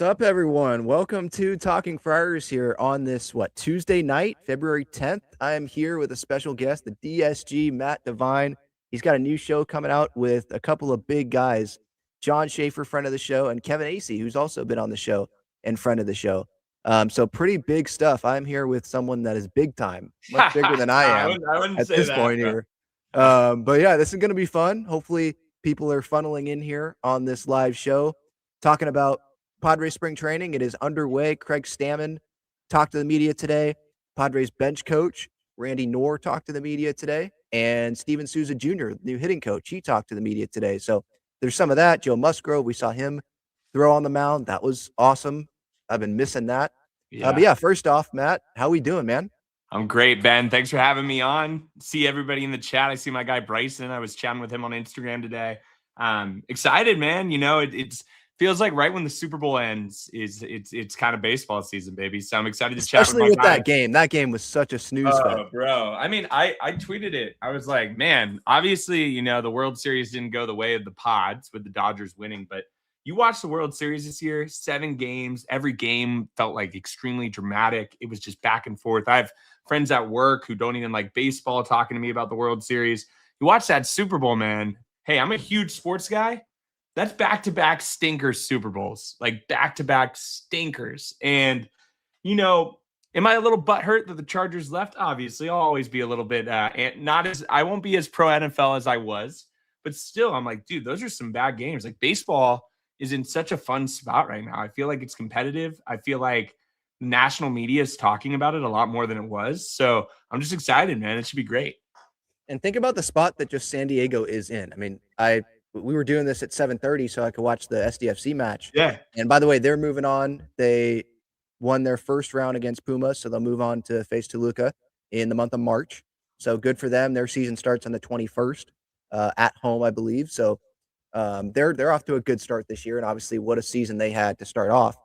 What's up, everyone? Welcome to Talking Friars here on this, Tuesday night, February 10th. I am here with a special guest, the DSG, Matt Devine. He's got a new show coming out with a couple of big guys, John Schaefer, friend of the show, and Kevin Acey, who's also been on the show and friend of the show. So pretty big stuff. I'm here with someone that is big time, much bigger than I am I wouldn't at say this that, point bro. here. But yeah, this is going to be fun. Hopefully people are funneling in here on this live show talking about Padres spring training. It is underway. Craig Stammen talked to the media today. Padres bench coach Randy Knorr talked to the media today. And Steven Souza Jr., new hitting coach, he talked to the media today. So there's some of that. Joe Musgrove, we saw him throw on the mound. That was awesome. I've been missing that. But yeah, first off, Matt, how we doing, man? I'm great, Ben. Thanks for having me on. See everybody in the chat. I see my guy Bryson. I was chatting with him on Instagram today. Excited, man. You know, it's feels like right when the Super Bowl ends, it's kind of baseball season, baby. So I'm excited to chat Especially with with that game. That game was such a snooze fest. Bro. I mean, I tweeted it. I was like, man, obviously, you know, the World Series didn't go the way of the Pods with the Dodgers winning, but you watched the World Series this year, 7 games. Every game felt like extremely dramatic. It was just back and forth. I have friends at work who don't even like baseball talking to me about the World Series. You watch that Super Bowl, man. Hey, I'm a huge sports guy. That's back-to-back stinker Super Bowls, like back-to-back stinkers. And, you know, am I a little butthurt that the Chargers left? Obviously, I'll always be a little bit I won't be as pro NFL as I was, but still, I'm like, dude, those are some bad games. Like baseball is in such a fun spot right now. I feel like it's competitive. I feel like national media is talking about it a lot more than it was. So I'm just excited, man. It should be great. And think about the spot that just San Diego is in. I mean, we were doing this at 7:30 so I could watch the SDFC match. Yeah. And by the way, they're moving on. They won their first round against Pumas, so they'll move on to face Toluca in the month of March. So good for them. Their season starts on the 21st at home, I believe. So they're off to a good start this year, and obviously what a season they had to start off.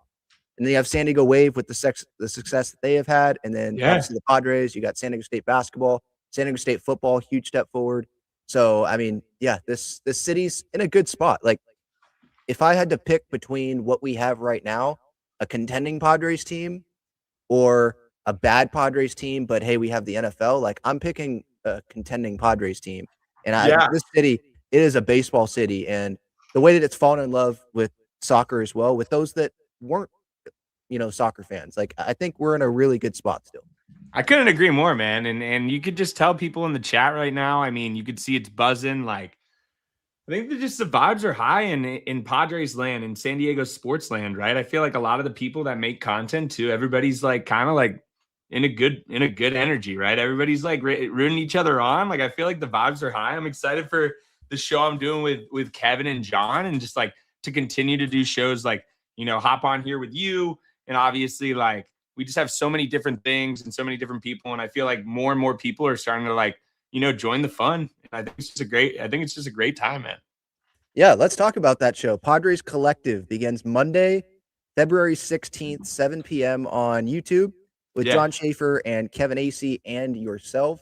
And then you have San Diego Wave with the success that they have had, and then obviously the Padres. You got San Diego State basketball, San Diego State football, huge step forward. So I mean, yeah, this city's in a good spot. Like, if I had to pick between what we have right now, a contending Padres team or a bad Padres team, but hey, we have the NFL. Like, I'm picking a contending Padres team, and this city, it is a baseball city, and the way that it's fallen in love with soccer as well, with those that weren't, soccer fans. Like, I think we're in a really good spot still. I couldn't agree more, man. And you could just tell people in the chat right now. I mean, you could see it's buzzing. Like, I think that just the vibes are high in Padres land, in San Diego sports land, right? I feel like a lot of the people that make content too, everybody's like kind of like in a good energy, right? Everybody's like rooting each other on. Like, I feel like the vibes are high. I'm excited for the show I'm doing with Kevin and John, and just like to continue to do shows like, hop on here with you. And obviously, like, we just have so many different things and so many different people. And I feel like more and more people are starting to like, join the fun. And I think it's just a great time, man. Yeah, let's talk about that show. Padres Collective begins Monday, February 16th, 7 p.m. on YouTube with John Schaefer and Kevin Acey and yourself.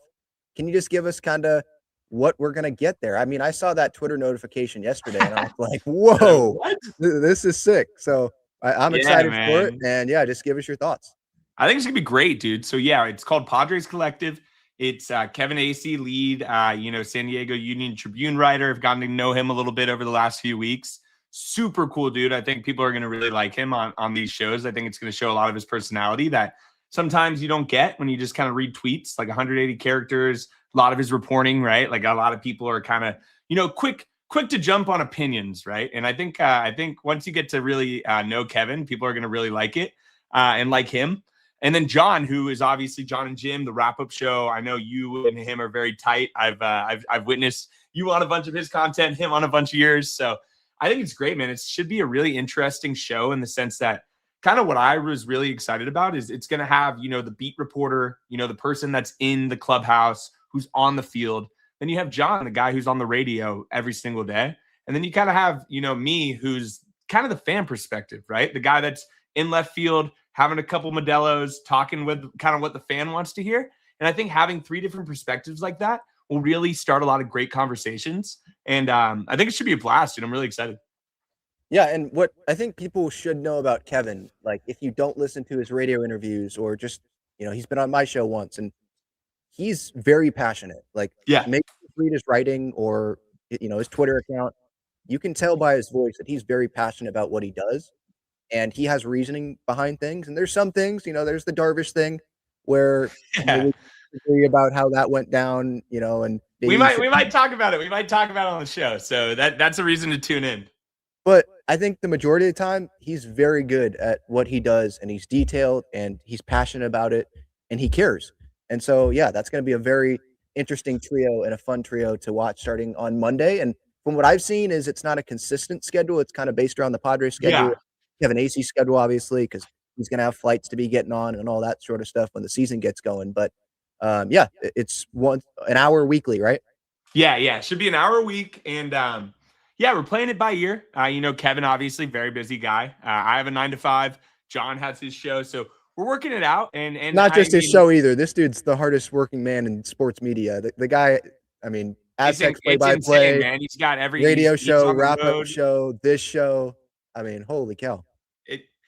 Can you just give us kind of what we're going to get there? I mean, I saw that Twitter notification yesterday and I was like, whoa, this is sick. So I'm excited for it. And yeah, just give us your thoughts. I think it's going to be great, dude. So yeah, it's called Padres Collective. It's Kevin Acey, lead, San Diego Union Tribune writer. I've gotten to know him a little bit over the last few weeks. Super cool dude. I think people are going to really like him on these shows. I think it's going to show a lot of his personality that sometimes you don't get when you just kind of read tweets, like 180 characters, a lot of his reporting, right? Like, a lot of people are kind of, quick to jump on opinions, right? And I think once you get to really know Kevin, people are going to really like it and like him. And then John, who is obviously John and Jim, the wrap-up show. I know you and him are very tight. I've witnessed you on a bunch of his content, him on a bunch of yours. So I think it's great, man. It should be a really interesting show in the sense that kind of what I was really excited about is it's going to have, the beat reporter, the person that's in the clubhouse, who's on the field. Then you have John, the guy who's on the radio every single day. And then you kind of have, me, who's kind of the fan perspective, right? The guy that's in left field, having a couple Modelo's, talking with kind of what the fan wants to hear. And I think having 3 different perspectives like that will really start a lot of great conversations. And I think it should be a blast, and I'm really excited. Yeah, and what I think people should know about Kevin, like if you don't listen to his radio interviews or just, he's been on my show once and he's very passionate. Like Yeah. maybe read his writing or his Twitter account. You can tell by his voice that he's very passionate about what he does and he has reasoning behind things. And there's some things, there's the Darvish thing where Yeah. we agree about how that went down, and We maybe he might should. we might talk about it. We might talk about it on the show. So that's a reason to tune in. But I think the majority of the time, he's very good at what he does, and he's detailed, and he's passionate about it, and he cares. And so, yeah, that's going to be a very interesting trio and a fun trio to watch starting on Monday. And from what I've seen, is it's not a consistent schedule. It's kind of based around the Padres schedule. Yeah. You have an AC schedule, obviously, because he's going to have flights to be getting on and all that sort of stuff when the season gets going. But yeah, it's an hour weekly, right? Yeah. Should be an hour a week. And yeah, we're playing it by ear. Kevin, obviously, very busy guy. I have a 9 to 5. John has his show. So we're working it out. And not just his show either. This dude's the hardest working man in sports media. The guy, I mean, Aztecs play-by-play, man. He's got every radio show, he's wrap-up show, this show. I mean, holy cow.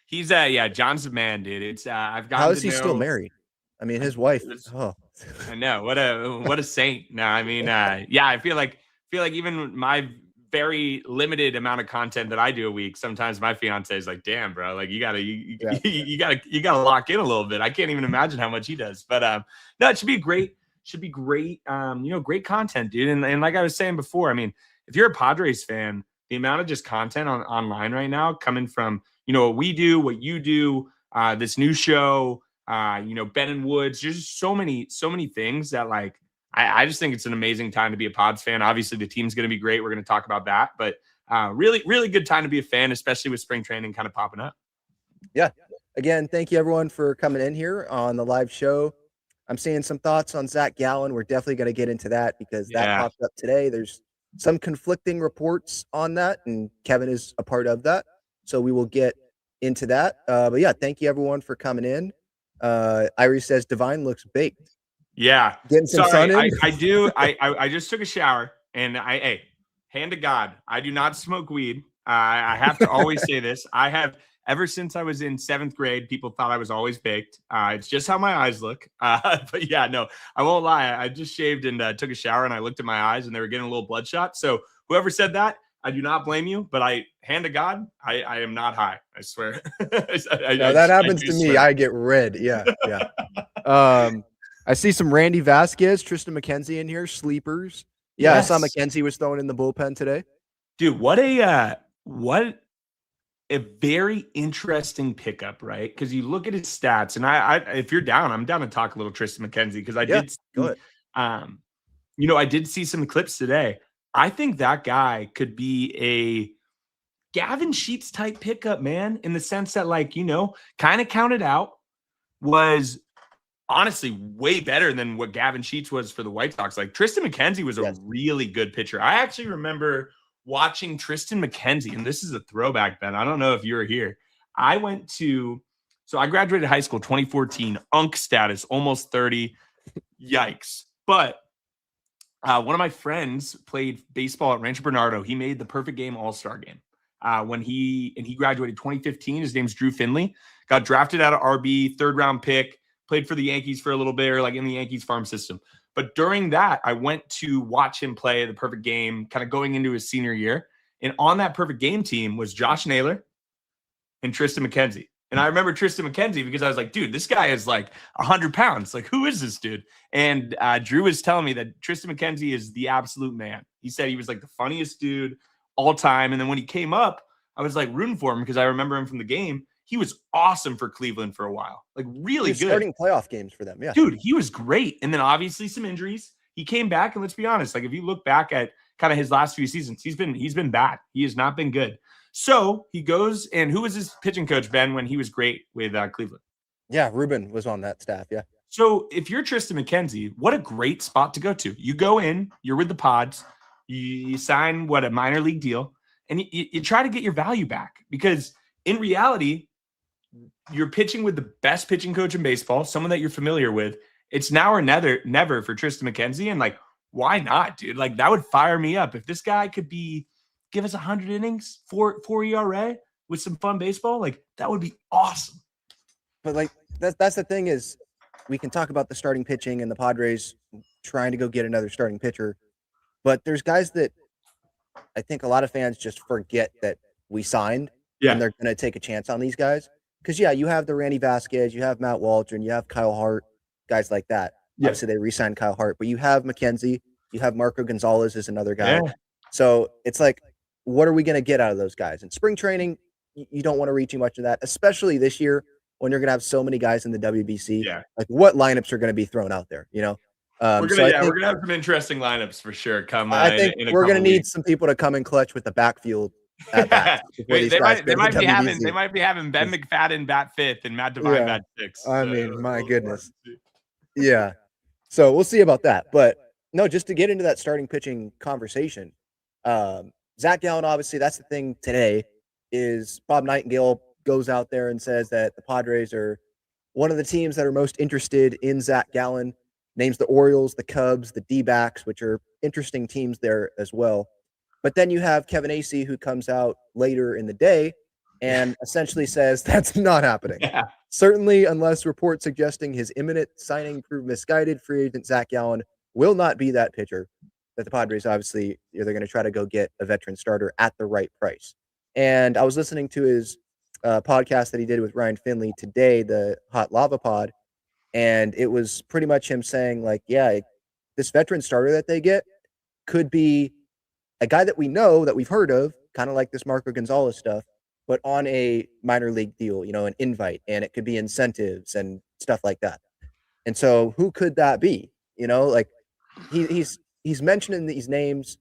He's John's a man, dude. It's I've got. How is he still married? I mean, his wife. I know what a saint. No, I mean, yeah, I feel like even my very limited amount of content that I do a week, sometimes my fiance is like, "Damn, bro, like you gotta lock in a little bit." I can't even imagine how much he does. But no, it should be great. Great content, dude. And like I was saying before, I mean, if you're a Padres fan, the amount of just content online right now coming from what we do, what you do, this new show, Ben and Woods, there's just so many things that like I just think it's an amazing time to be a Pods fan. Obviously, the team's going to be great. We're going to talk about that, but really, really good time to be a fan, especially with spring training kind of popping up. Yeah. Again, thank you everyone for coming in here on the live show. I'm seeing some thoughts on Zack Gallon. We're definitely going to get into that because that popped up today. There's some conflicting reports on that, and Kevin is a part of that. So we will get into that. But yeah, thank you everyone for coming in. Irie says Devine looks baked. Yeah. Getting some sun in? I do. I just took a shower and hand to God, I do not smoke weed. I have to always say this. I have ever since I was in 7th grade, people thought I was always baked. It's just how my eyes look. But yeah, no, I won't lie. I just shaved and took a shower and I looked at my eyes and they were getting a little bloodshot. So whoever said that, I do not blame you, but hand to God, I am not high. I swear. That happens to me. I get red. Yeah. I see some Randy Vasquez, Tristan McKenzie in here, sleepers. Yeah, yes. I saw McKenzie was thrown in the bullpen today. Dude, what a very interesting pickup, right? Because you look at his stats, and I if you're down, I'm down to talk a little Tristan McKenzie because I did see, I did see some clips today. I think that guy could be a Gavin Sheets type pickup, man, in the sense that, kind of counted out, was honestly way better than what Gavin Sheets was for the White Sox. Like Tristan McKenzie was a really good pitcher. I actually remember watching Tristan McKenzie, and this is a throwback, Ben. I don't know if you were here. I graduated high school 2014, UNC status, almost 30. Yikes. But one of my friends played baseball at Rancho Bernardo. He made the perfect game all-star game. When he graduated 2015, his name's Drew Finley, got drafted out of RB, 3rd round pick, played for the Yankees for a little bit, or like in the Yankees farm system. But during that, I went to watch him play the perfect game, kind of going into his senior year. And on that perfect game team was Josh Naylor and Tristan McKenzie. And I remember Tristan McKenzie because I was like, dude, this guy is like 100 pounds. Like, who is this dude? And Drew was telling me that Tristan McKenzie is the absolute man. He said he was like the funniest dude all time. And then when he came up, I was like rooting for him because I remember him from the game. He was awesome for Cleveland for a while. Like really good. Starting playoff games for them. Yeah. Dude, he was great. And then obviously some injuries. He came back, and let's be honest, like if you look back at kind of his last few seasons, he's been bad. He has not been good. So he goes, and who was his pitching coach, Ben, when he was great with Cleveland? Yeah, Ruben was on that staff. Yeah. So if you're Tristan McKenzie, what a great spot to go to. You go in, you're with the Pods, you sign a minor league deal, and you try to get your value back because in reality, you're pitching with the best pitching coach in baseball, someone that you're familiar with. It's now or never for Tristan McKenzie. And why not, dude? Like that would fire me up. If this guy could be give us 100 innings, four ERA with some fun baseball, like that would be awesome. But like that's the thing is, we can talk about the starting pitching and the Padres trying to go get another starting pitcher, but there's guys that I think a lot of fans just forget that we signed, and they're going to take a chance on these guys. Because, yeah, you have the Randy Vasquez, you have Matt Waldron, you have Kyle Hart, guys like that. Yeah. Obviously, they re-signed Kyle Hart, but you have McKenzie, you have Marco Gonzalez is another guy. Yeah. So it's like, what are we going to get out of those guys? In spring training, you don't want to read too much of that, especially this year when you're going to have so many guys in the WBC. Yeah. Like, what lineups are going to be thrown out there, you know? We're gonna have some interesting lineups for sure. I think we're gonna need some people to come in clutch with the backfield. They might be having Ben McFadden bat fifth and Matt Devine bat sixth. I mean, my goodness. Yeah. So we'll see about that. But no, just to get into that starting pitching conversation, Zack Gallon, obviously, that's the thing today. Is Bob Nightingale goes out there and says that the Padres are one of the teams that are most interested in Zack Gallon. Names the Orioles, the Cubs, the D-backs, which are interesting teams there as well. But then you have Kevin Acee, who comes out later in the day and essentially says that's not happening. Yeah. Certainly, unless reports suggesting his imminent signing prove misguided, free agent Zack Gallon will not be that pitcher that the Padres obviously they're going to try to go get a veteran starter at the right price. And I was listening to his podcast that he did with Ryan Finley today, the Hot Lava Pod. And it was pretty much him saying, like, yeah, this veteran starter that they get could be a guy that we know, that we've heard of, kind of like this Marco Gonzalez stuff, but on a minor league deal, you know, an invite, and it could be incentives and stuff like that. And so who could that be? You know, like he's mentioning these names.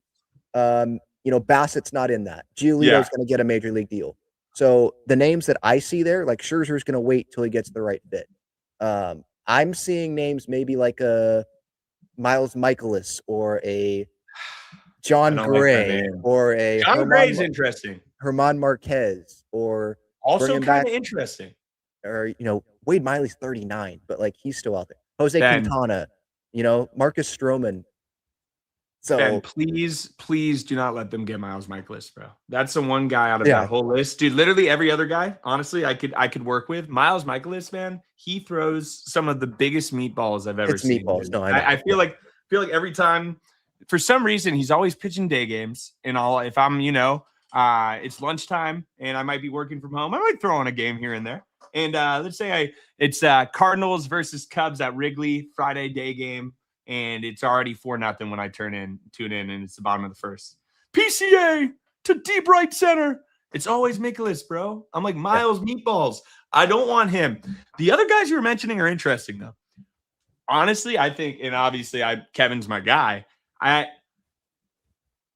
You know, Bassett's not in that. Giolito's going to get a major league deal. So the names that I see there, like Scherzer's going to wait till he gets the right fit. I'm seeing names maybe like a Miles Michaelis or a John Gray or a John Gray's interesting. Herman Marquez or also kind of interesting. Or, you know, Wade Miley's 39, but like he's still out there. Jose Quintana, you know, Marcus Stroman. So Ben, please do not let them get Miles Michaelis, bro. That's the one guy out of that whole list. Dude, literally every other guy, honestly, I could work with. Miles Michaelis, man, he throws some of the biggest meatballs I've ever seen. Meatballs. No, I feel like every time, for some reason, he's always pitching day games. And if I'm, you know, it's lunchtime and I might be working from home, I might throw on a game here and there. And let's say it's Cardinals versus Cubs at Wrigley, Friday day game. And it's already 4-0 when I tune in, and it's the bottom of the first. PCA to deep right center. It's always Michaelis, bro. I'm like, Miles Meatballs. I don't want him. The other guys you were mentioning are interesting, though. Honestly, I think, and obviously Kevin's my guy. I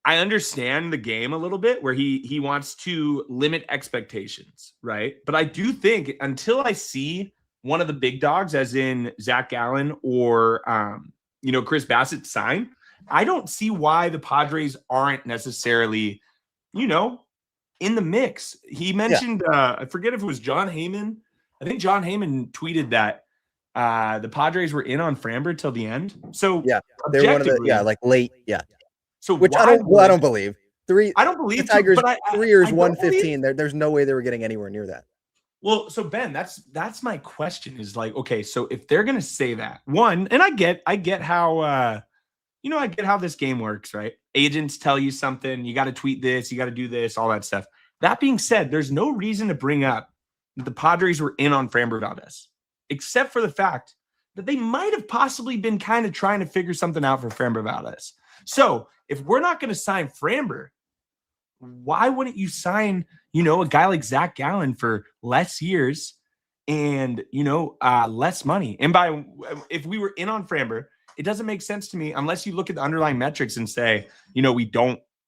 understand the game a little bit where he wants to limit expectations, right? But I do think until I see one of the big dogs, as in Zack Gallon or you know, Chris Bassett sign, I don't see why the Padres aren't necessarily, you know, in the mix. He mentioned, I forget if it was John Heyman. I think John Heyman tweeted that the Padres were in on Framber till the end. So they're one of the like late, So which I don't believe. I don't believe the Tigers. 3 years, 115. There's no way they were getting anywhere near that. Well, so Ben, that's my question is like, okay, so if they're gonna say that, one, and I get how you know, I get how this game works, right? Agents tell you something, you got to tweet this, you got to do this, all that stuff. That being said, there's no reason to bring up that the Padres were in on Framber Valdez, except for the fact that they might have possibly been kind of trying to figure something out for Framber Valdez. So if we're not going to sign Framber, why wouldn't you sign, you know, a guy like Zack Gallon for less years and, you know, less money? And if we were in on Framber, it doesn't make sense to me unless you look at the underlying metrics and say, you know,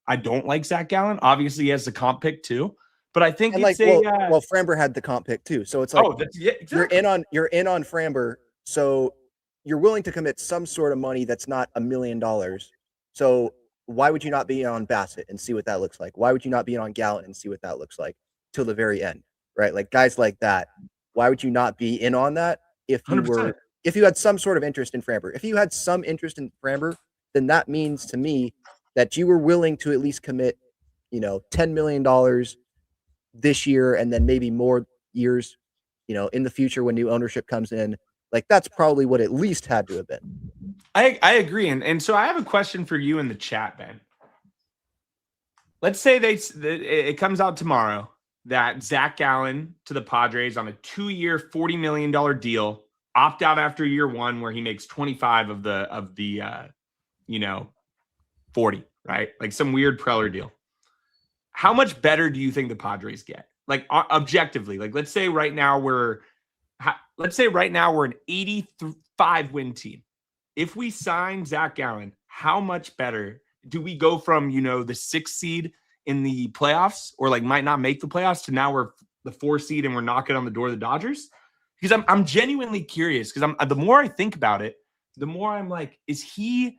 I don't like Zack Gallon. Obviously, he has the comp pick too, but I think it's well, Framber had the comp pick too, so it's like exactly. you're in on Framber, so you're willing to commit some sort of money that's not $1 million. So why would you not be on Bassett and see what that looks like? Why would you not be on Gallen and see what that looks like till the very end, right? Like guys like that, why would you not be in on that if you 100%. if you had some sort of interest in Framber? If you had some interest in Framber, then that means to me that you were willing to at least commit $10 million this year and then maybe more years, in the future when new ownership comes in. Like that's probably what at least had to have been. I agree. And so I have a question for you in the chat, Ben. Let's say it comes out tomorrow that Zack Gallon to the Padres on a 2-year, $40 million deal, opt out after year one, where he makes 25 of the 40, right? Like some weird Preller deal. How much better do you think the Padres get? Like objectively, like let's say right now we're an 85 win team. If we sign Zack Gallon, how much better do we go from, the 6th seed in the playoffs, or like might not make the playoffs, to now we're the 4th seed and we're knocking on the door of the Dodgers? Because I'm genuinely curious, because the more I think about it, the more I'm like, is he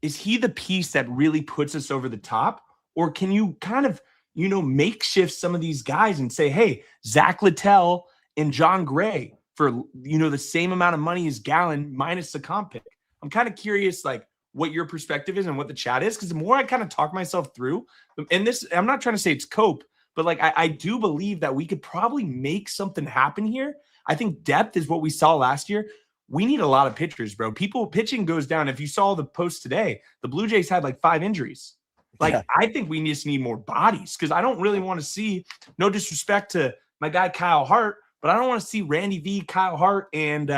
the piece that really puts us over the top? Or can you kind of, makeshift some of these guys and say, hey, Zach Littell and John Gray for, the same amount of money as Gallen minus the comp pick? I'm kind of curious, like, what your perspective is and what the chat is, because the more I kind of talk myself through, and this, I'm not trying to say it's cope, but like I do believe that we could probably make something happen here. I think depth is what we saw last year. We need a lot of pitchers, bro. Pitching goes down. If you saw the post today, the Blue Jays had like 5 injuries. Like, yeah. I think we just need more bodies, because I don't really want to see, no disrespect to my guy Kyle Hart, but I don't want to see Randy V, Kyle Hart, and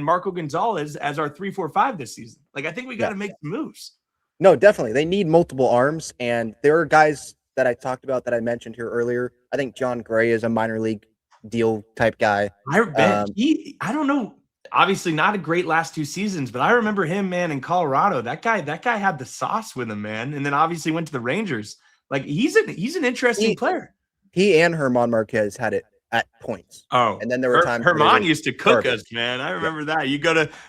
Marco Gonzalez as our 3-4-5 this season. Like, I think we got to make some moves. No, definitely. They need multiple arms, and there are guys that I talked about that I mentioned here earlier. I think John Gray is a minor league deal type guy. I don't know. Obviously not a great last 2 seasons, but I remember him, man, in Colorado. That guy had the sauce with him, man. And then obviously went to the Rangers. Like, he's an interesting player. He and German Marquez had it at points. Oh, and then there were times German used to cook us, man. I remember that.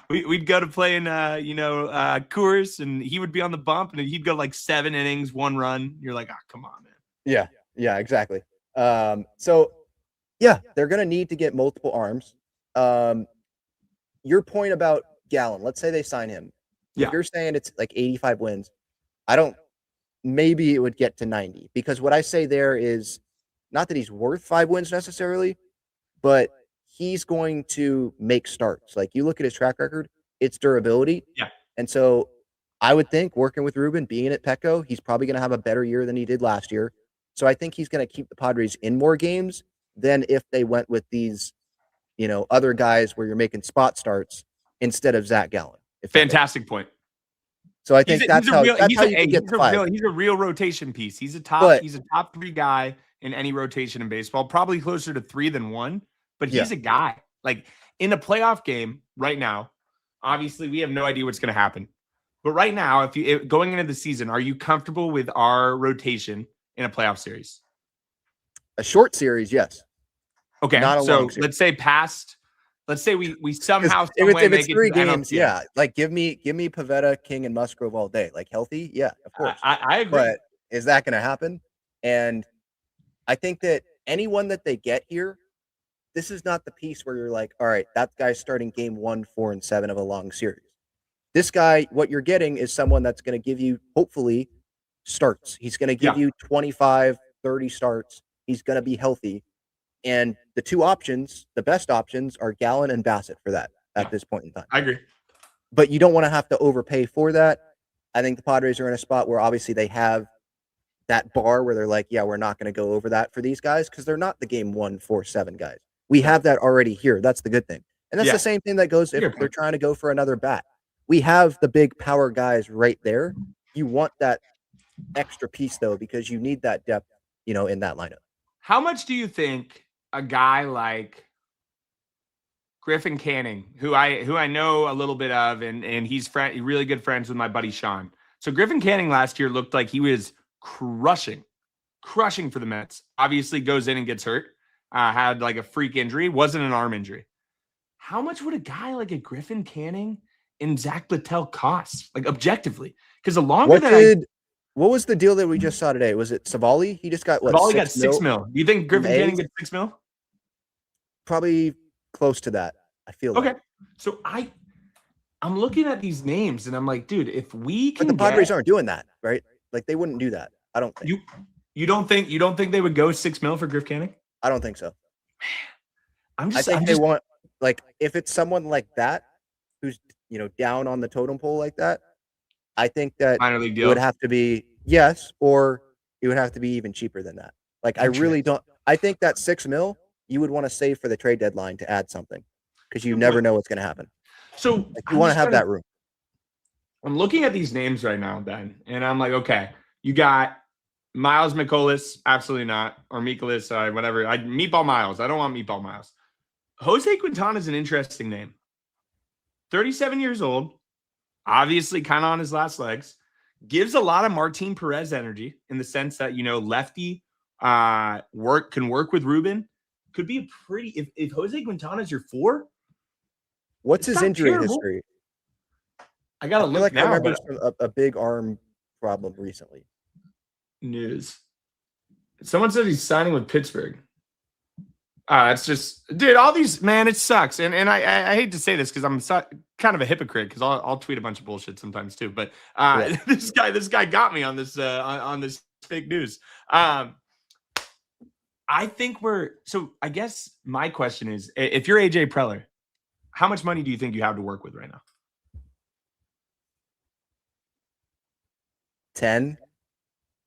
We'd go to play in Coors, and he would be on the bump, and he'd go like 7 innings, 1 run. You're like, come on, man. Yeah, exactly. So yeah, they're gonna need to get multiple arms. Your point about Gallen, let's say they sign him. If you're saying it's like 85 wins, maybe it would get to 90, because what I say there is not that he's worth 5 wins necessarily, but he's going to make starts. Like, you look at his track record, it's durability. Yeah. And so I would think, working with Ruben, being at Petco, he's probably going to have a better year than he did last year. So I think he's going to keep the Padres in more games than if they went with these, other guys where you're making spot starts instead of Zack Gallon. Fantastic point. So I think that's how you can get to 5. He's a real rotation piece. He's a top 3 guy in any rotation in baseball, probably closer to 3 than 1, but he's a guy. Like, in a playoff game right now, obviously we have no idea what's going to happen. But right now, going into the season, are you comfortable with our rotation in a playoff series? A short series, yes. Okay, so let's say we somehow if it's 3 games, like give me Pivetta, King, and Musgrove all day, like healthy, of course. I agree. But is that going to happen? And I think that anyone that they get here, this is not the piece where you're like, all right, that guy's starting game 1, 4, and 7 of a long series. This guy, what you're getting is someone that's going to give you, hopefully, starts. He's going to give you 25, 30 starts. He's going to be healthy. And the 2 options, the best options, are Gallen and Bassett for that at this point in time. I agree. But you don't want to have to overpay for that. I think the Padres are in a spot where obviously they have that bar where they're like, we're not going to go over that for these guys, because they're not the game 1, 4, 7 guys. We have that already here. That's the good thing. And that's the same thing that goes if they're trying to go for another bat. We have the big power guys right there. You want that extra piece, though, because you need that depth, in that lineup. How much do you think a guy like Griffin Canning, who I know a little bit of, and he's really good friends with my buddy Sean. So Griffin Canning last year looked like he was crushing for the Mets. Obviously goes in and gets hurt. Had like a freak injury. Wasn't an arm injury. How much would a guy like a Griffin Canning and Zach Littell cost, like objectively? Because the longer what was the deal that we just saw today? Was it Savali? He just got Savali got $6 million. Do you think Griffin Canning gets $6 million? Probably close to that. I feel like. Okay. So I'm looking at these names and I'm like, dude, if we can, but the Padres aren't doing that, right? Like they wouldn't do that. I don't think. You don't think they would go $6 million for Griff Canning? I don't think so. I think they want, like, if it's someone like that who's, you know, down on the totem pole like that, I think that minor league it deal would have to be yes, or it would have to be even cheaper than that. Like I really don't. I think that $6 million you would want to save for the trade deadline to add something because you never know what's going to happen. So like, you want to have that room. I'm looking at these names right now, Ben, and I'm like, okay, you got Miles Mikolas, absolutely not, or Mikolas, whatever. Meatball Miles. I don't want Meatball Miles. Jose Quintana is an interesting name. 37 years old, obviously kind of on his last legs. Gives a lot of Martin Perez energy in the sense that, you know, lefty can work with Ruben. Could be a pretty if Jose Quintana is your 4. What's his injury history? I gotta look now. I remember a big arm problem recently. News. Someone said he's signing with Pittsburgh. It's just, dude, all these, man, it sucks. And I hate to say this because I'm kind of a hypocrite because I'll tweet a bunch of bullshit sometimes too. But this guy got me on this on this fake news. I think I guess my question is, if you're AJ Preller, how much money do you think you have to work with right now? 10.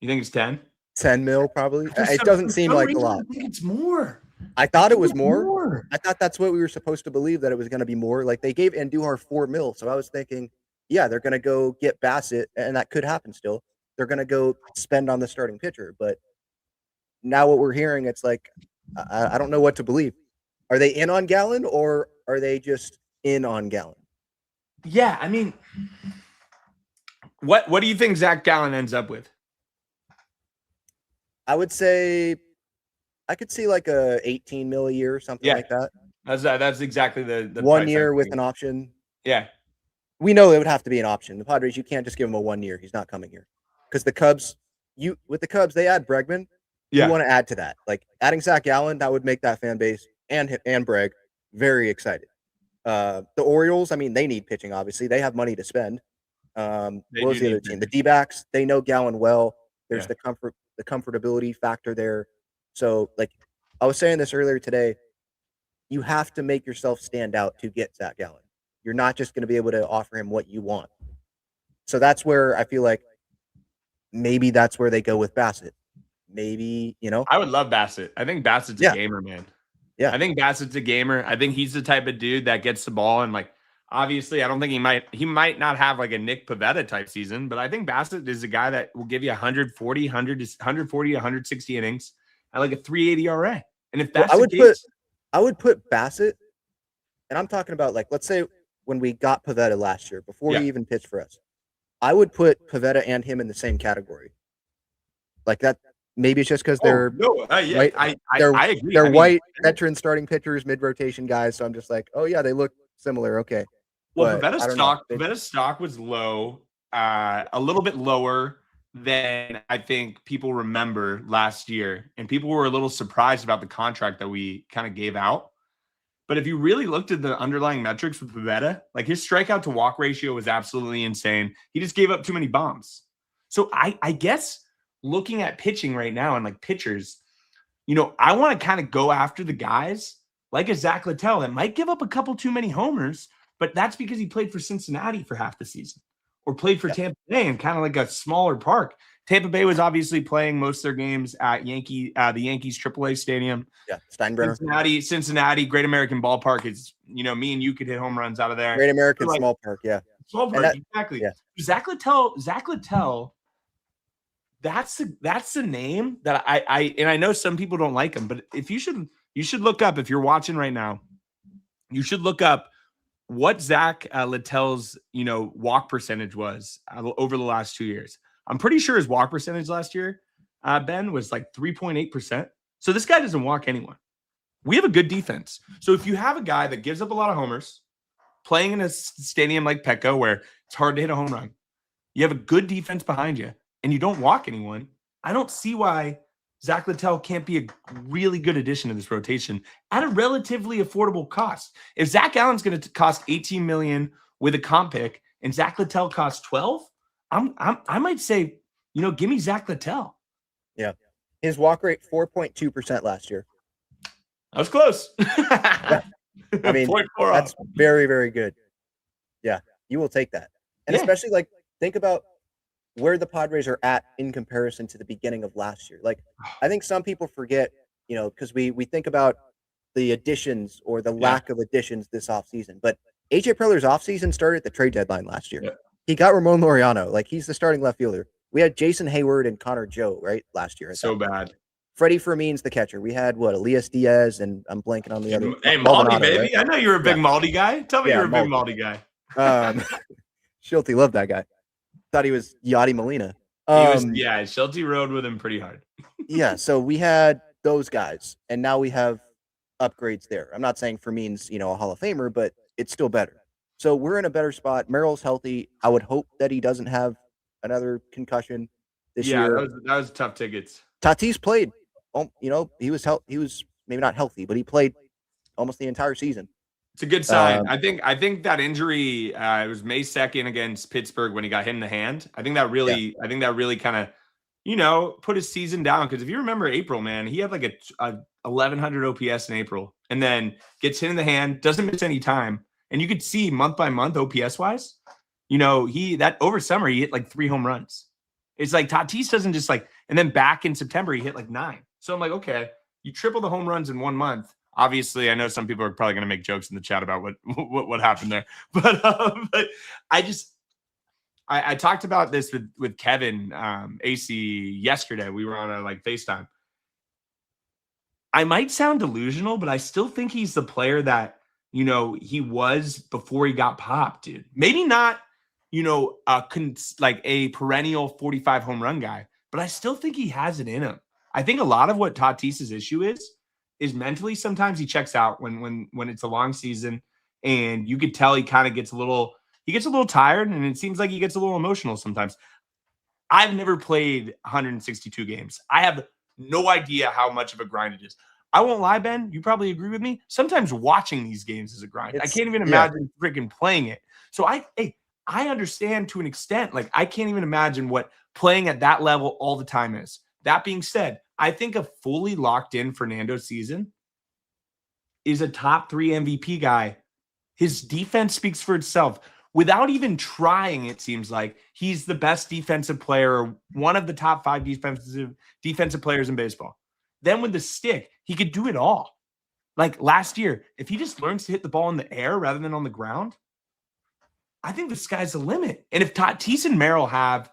You think it's 10? 10 mil probably. It doesn't seem like a lot. I think it's more. I thought it was more. I thought that's what we were supposed to believe, that it was going to be more. Like they gave Andujar $4 million, so I was thinking, yeah, they're going to go get Bassett, and that could happen still. They're going to go spend on the starting pitcher, but now what we're hearing, it's like I don't know what to believe. Are they in on Gallen, or are they just in on Gallen? Yeah, I mean, what do you think Zack Gallon ends up with? I would say I could see like a 18 mil a year or something like that. That's exactly the 1 year with an option. Yeah. We know it would have to be an option. The Padres, you can't just give him a 1 year. He's not coming here. Because the Cubs, with the Cubs, they add Bregman. Yeah. You want to add to that. Like adding Zack Gallon, that would make that fan base and Breg very excited. The Orioles, I mean, they need pitching, obviously. They have money to spend. What was the other team? The D-backs, they know Gallen well. There's the comfortability factor there. So, like I was saying this earlier today, you have to make yourself stand out to get Zack Gallon. You're not just going to be able to offer him what you want. So that's where I feel like maybe that's where they go with Bassett. Maybe, you know. I would love Bassett. I think Bassett's a gamer, man. Yeah. I think Bassett's a gamer. I think he's the type of dude that gets the ball and, like, obviously, I don't think he might not have like a Nick Pivetta type season, but I think Bassett is a guy that will give you 140 to 160 innings at like a 3.80 ERA. And if that's I would put Bassett, and I'm talking about, like, let's say when we got Pivetta last year, before he even pitched for us, I would put Pivetta and him in the same category. Like that. Maybe it's just because they're I agree. They're white veteran starting pitchers, mid-rotation guys. So I'm just like, oh yeah, they look similar. Okay. Well, Pivetta's stock was low, a little bit lower than I think people remember last year. And people were a little surprised about the contract that we kind of gave out. But if you really looked at the underlying metrics with Pivetta, like his strikeout to walk ratio was absolutely insane. He just gave up too many bombs. So I guess looking at pitching right now and like pitchers, you know, I want to kind of go after the guys like a Zach Littell that might give up a couple too many homers, but that's because he played for Cincinnati for half the season or played for Tampa Bay in kind of like a smaller park. Tampa Bay was obviously playing most of their games at the Yankees AAA stadium. Yeah, Steinbrenner. Cincinnati, Great American Ballpark is, you know, me and you could hit home runs out of there. Great American small park, small park, exactly. Yeah. Zach Littell. That's the name that I know some people don't like him, but if you should look up, if you're watching right now, you should look up what Zach Littell's, you know, walk percentage was over the last 2 years. I'm pretty sure his walk percentage last year, Ben, was like 3.8%. So this guy doesn't walk anyone. We have a good defense. So if you have a guy that gives up a lot of homers, playing in a stadium like Petco where it's hard to hit a home run, you have a good defense behind you, and you don't walk anyone, I don't see why Zach Littell can't be a really good addition to this rotation at a relatively affordable cost. If Zack Gallen's going to cost $18 million with a comp pick and Zach Littell costs $12 million, I might say give me Zach Littell. Yeah. His walk rate, 4.2% last year. That was close. Yeah. I mean, that's very, very good. Yeah, you will take that. And especially, like, think about where the Padres are at in comparison to the beginning of last year. Like, I think some people forget, because we think about the additions or the lack of additions this offseason. But AJ Preller's offseason started at the trade deadline last year. Yeah. He got Ramon Laureano. Like, he's the starting left fielder. We had Jason Hayward and Connor Joe, right, last year. So bad. Freddie Fermin's the catcher. We had, Elias Diaz, and I'm blanking on the other. Hey, Maldi, baby. Right? I know you're a big Maldi guy. Tell me you're a big Maldi guy. Schulte loved that guy. Thought he was Yadi Molina. Schulte rode with him pretty hard. Yeah, so we had those guys, and now we have upgrades there. I'm not saying Fermin's, a Hall of Famer, but it's still better. So we're in a better spot. Merrill's healthy. I would hope that he doesn't have another concussion this year. Yeah, that was tough tickets. Tatis played. He was maybe not healthy, but he played almost the entire season. It's a good sign. I think that injury, it was May 2nd against Pittsburgh when he got hit in the hand. I think that really kind of, put his season down. Because if you remember April, man, he had like a 1,100 OPS in April, and then gets hit in the hand, doesn't miss any time, and you could see month by month OPS wise, that over summer he hit like 3 home runs. It's like Tatis doesn't just and then back in September he hit like 9. So I'm like, okay, you triple the home runs in 1 month. Obviously, I know some people are probably going to make jokes in the chat about what happened there, but I talked about this with Kevin AC yesterday. We were on a FaceTime. I might sound delusional, but I still think he's the player that he was before he got popped, dude. Maybe not a perennial 45 home run guy, but I still think he has it in him. I think a lot of what Tatis's issue is mentally. Sometimes he checks out when it's a long season, and you could tell he kind of gets a little tired, and it seems like he gets a little emotional sometimes. I've never played 162 games. I have no idea how much of a grind it is. I won't lie, Ben. You probably agree with me. Sometimes watching these games is a grind. I can't even imagine freaking playing it. So I understand to an extent. Like, I can't even imagine what playing at that level all the time is. That being said, I think a fully locked in Fernando season is a top 3 MVP guy. His defense speaks for itself. Without even trying, it seems like he's the best defensive player, or one of the top 5 defensive players in baseball. Then with the stick, he could do it all. Like last year, if he just learns to hit the ball in the air rather than on the ground, I think the sky's the limit. And if Tatis and Merrill have,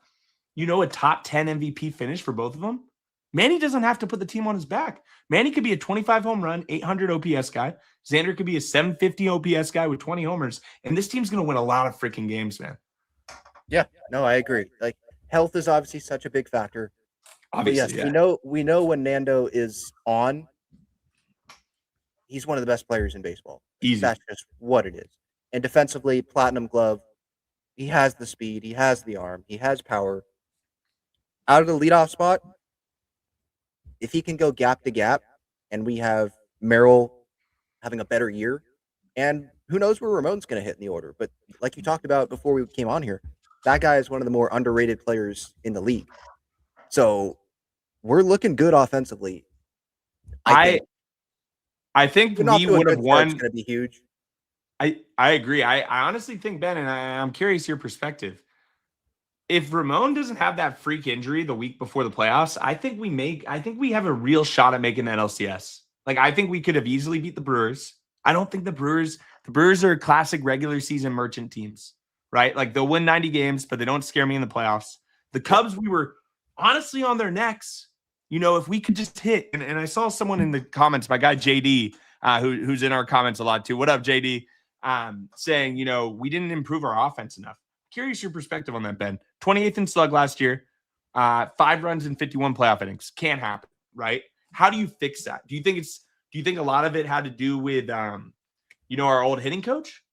a top 10 MVP finish for both of them, Manny doesn't have to put the team on his back. Manny could be a 25 home run, 800 OPS guy. Xander could be a 750 OPS guy with 20 homers. And this team's going to win a lot of freaking games, man. Yeah, no, I agree. Like, health is obviously such a big factor. Obviously, yes, we know when Nando is on, he's one of the best players in baseball. Easy. That's just what it is. And defensively, platinum glove, he has the speed, he has the arm, he has power. Out of the leadoff spot, if he can go gap to gap, and we have Merrill having a better year, and who knows where Ramon's going to hit in the order. But like you talked about before we came on here, that guy is one of the more underrated players in the league. So we're looking good offensively. I think we would have won. It's going to be huge. I agree. I honestly think, Ben, and I'm curious your perspective. If Ramon doesn't have that freak injury the week before the playoffs, I think we have a real shot at making that LCS. Like, I think we could have easily beat the Brewers. I don't think the Brewers are classic regular season merchant teams, right? Like, they'll win 90 games, but they don't scare me in the playoffs. The Cubs, we were honestly on their necks. If we could just hit, and I saw someone in the comments, my guy JD, who's in our comments a lot too. What up, JD? Saying, we didn't improve our offense enough. Curious your perspective on that, Ben. 28th in slug last year, 5 runs in 51 playoff innings. Can't happen, right? How do you fix that? Do you think a lot of it had to do with our old hitting coach?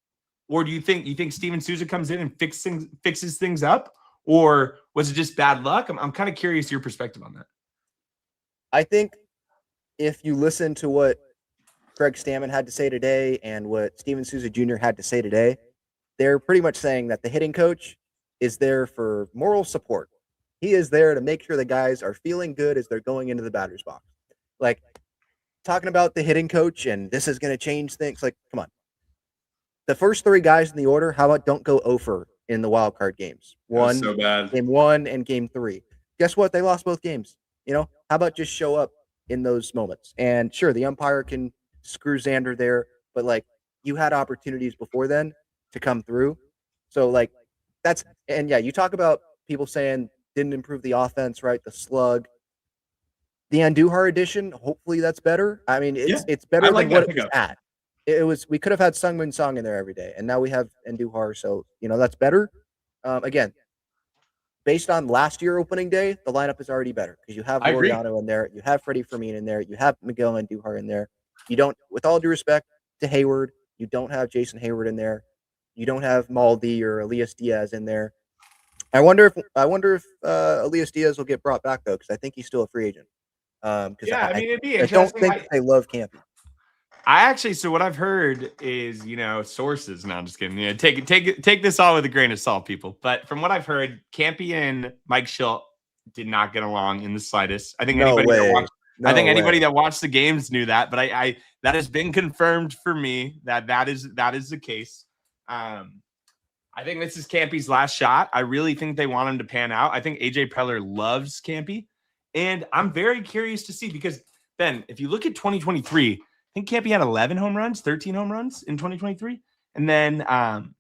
Or do you think Steven Souza comes in and fixes things up? Or was it just bad luck? I'm kind of curious your perspective on that. I think if you listen to what Greg Stammen had to say today and what Steven Souza Jr. had to say today, they're pretty much saying that the hitting coach is there for moral support. He is there to make sure the guys are feeling good as they're going into the batter's box. Like, talking about the hitting coach and this is going to change things. Like, come on. The first 3 guys in the order, how about don't go over in the wild card games? So bad. Game 1 and game 3. Guess what? They lost both games. How about just show up in those moments? And sure, the umpire can screw Xander there, but like, you had opportunities before then to come through. So like, you talk about people saying didn't improve the offense, right? The slug. The Andujar edition, hopefully that's better. I mean, it's better than what it was at. We could have had Sungmin Song in there every day, and now we have Andujar, so that's better. Again, based on last year opening day, the lineup is already better because you have Laureano in there, you have Freddie Fermin in there, you have Miguel Andujar in there. You don't, with all due respect to Hayward, you don't have Jason Hayward in there. You don't have Maldi or Elias Diaz in there. I wonder if Elias Diaz will get brought back though, because I think he's still a free agent. I mean, it'd be interesting. I don't think they love Campy. So what I've heard is, sources. No, I'm just kidding. Take this all with a grain of salt, people. But from what I've heard, Campy and Mike Schilt did not get along in the slightest. I think anybody that watched the games knew that, but I that has been confirmed for me that is the case. I think this is Campy's last shot. I really think they want him to pan out. I think AJ Preller loves Campy, and I'm very curious to see because Ben, if you look at 2023. I think Campy had 11 home runs, 13 home runs in 2023. And then, and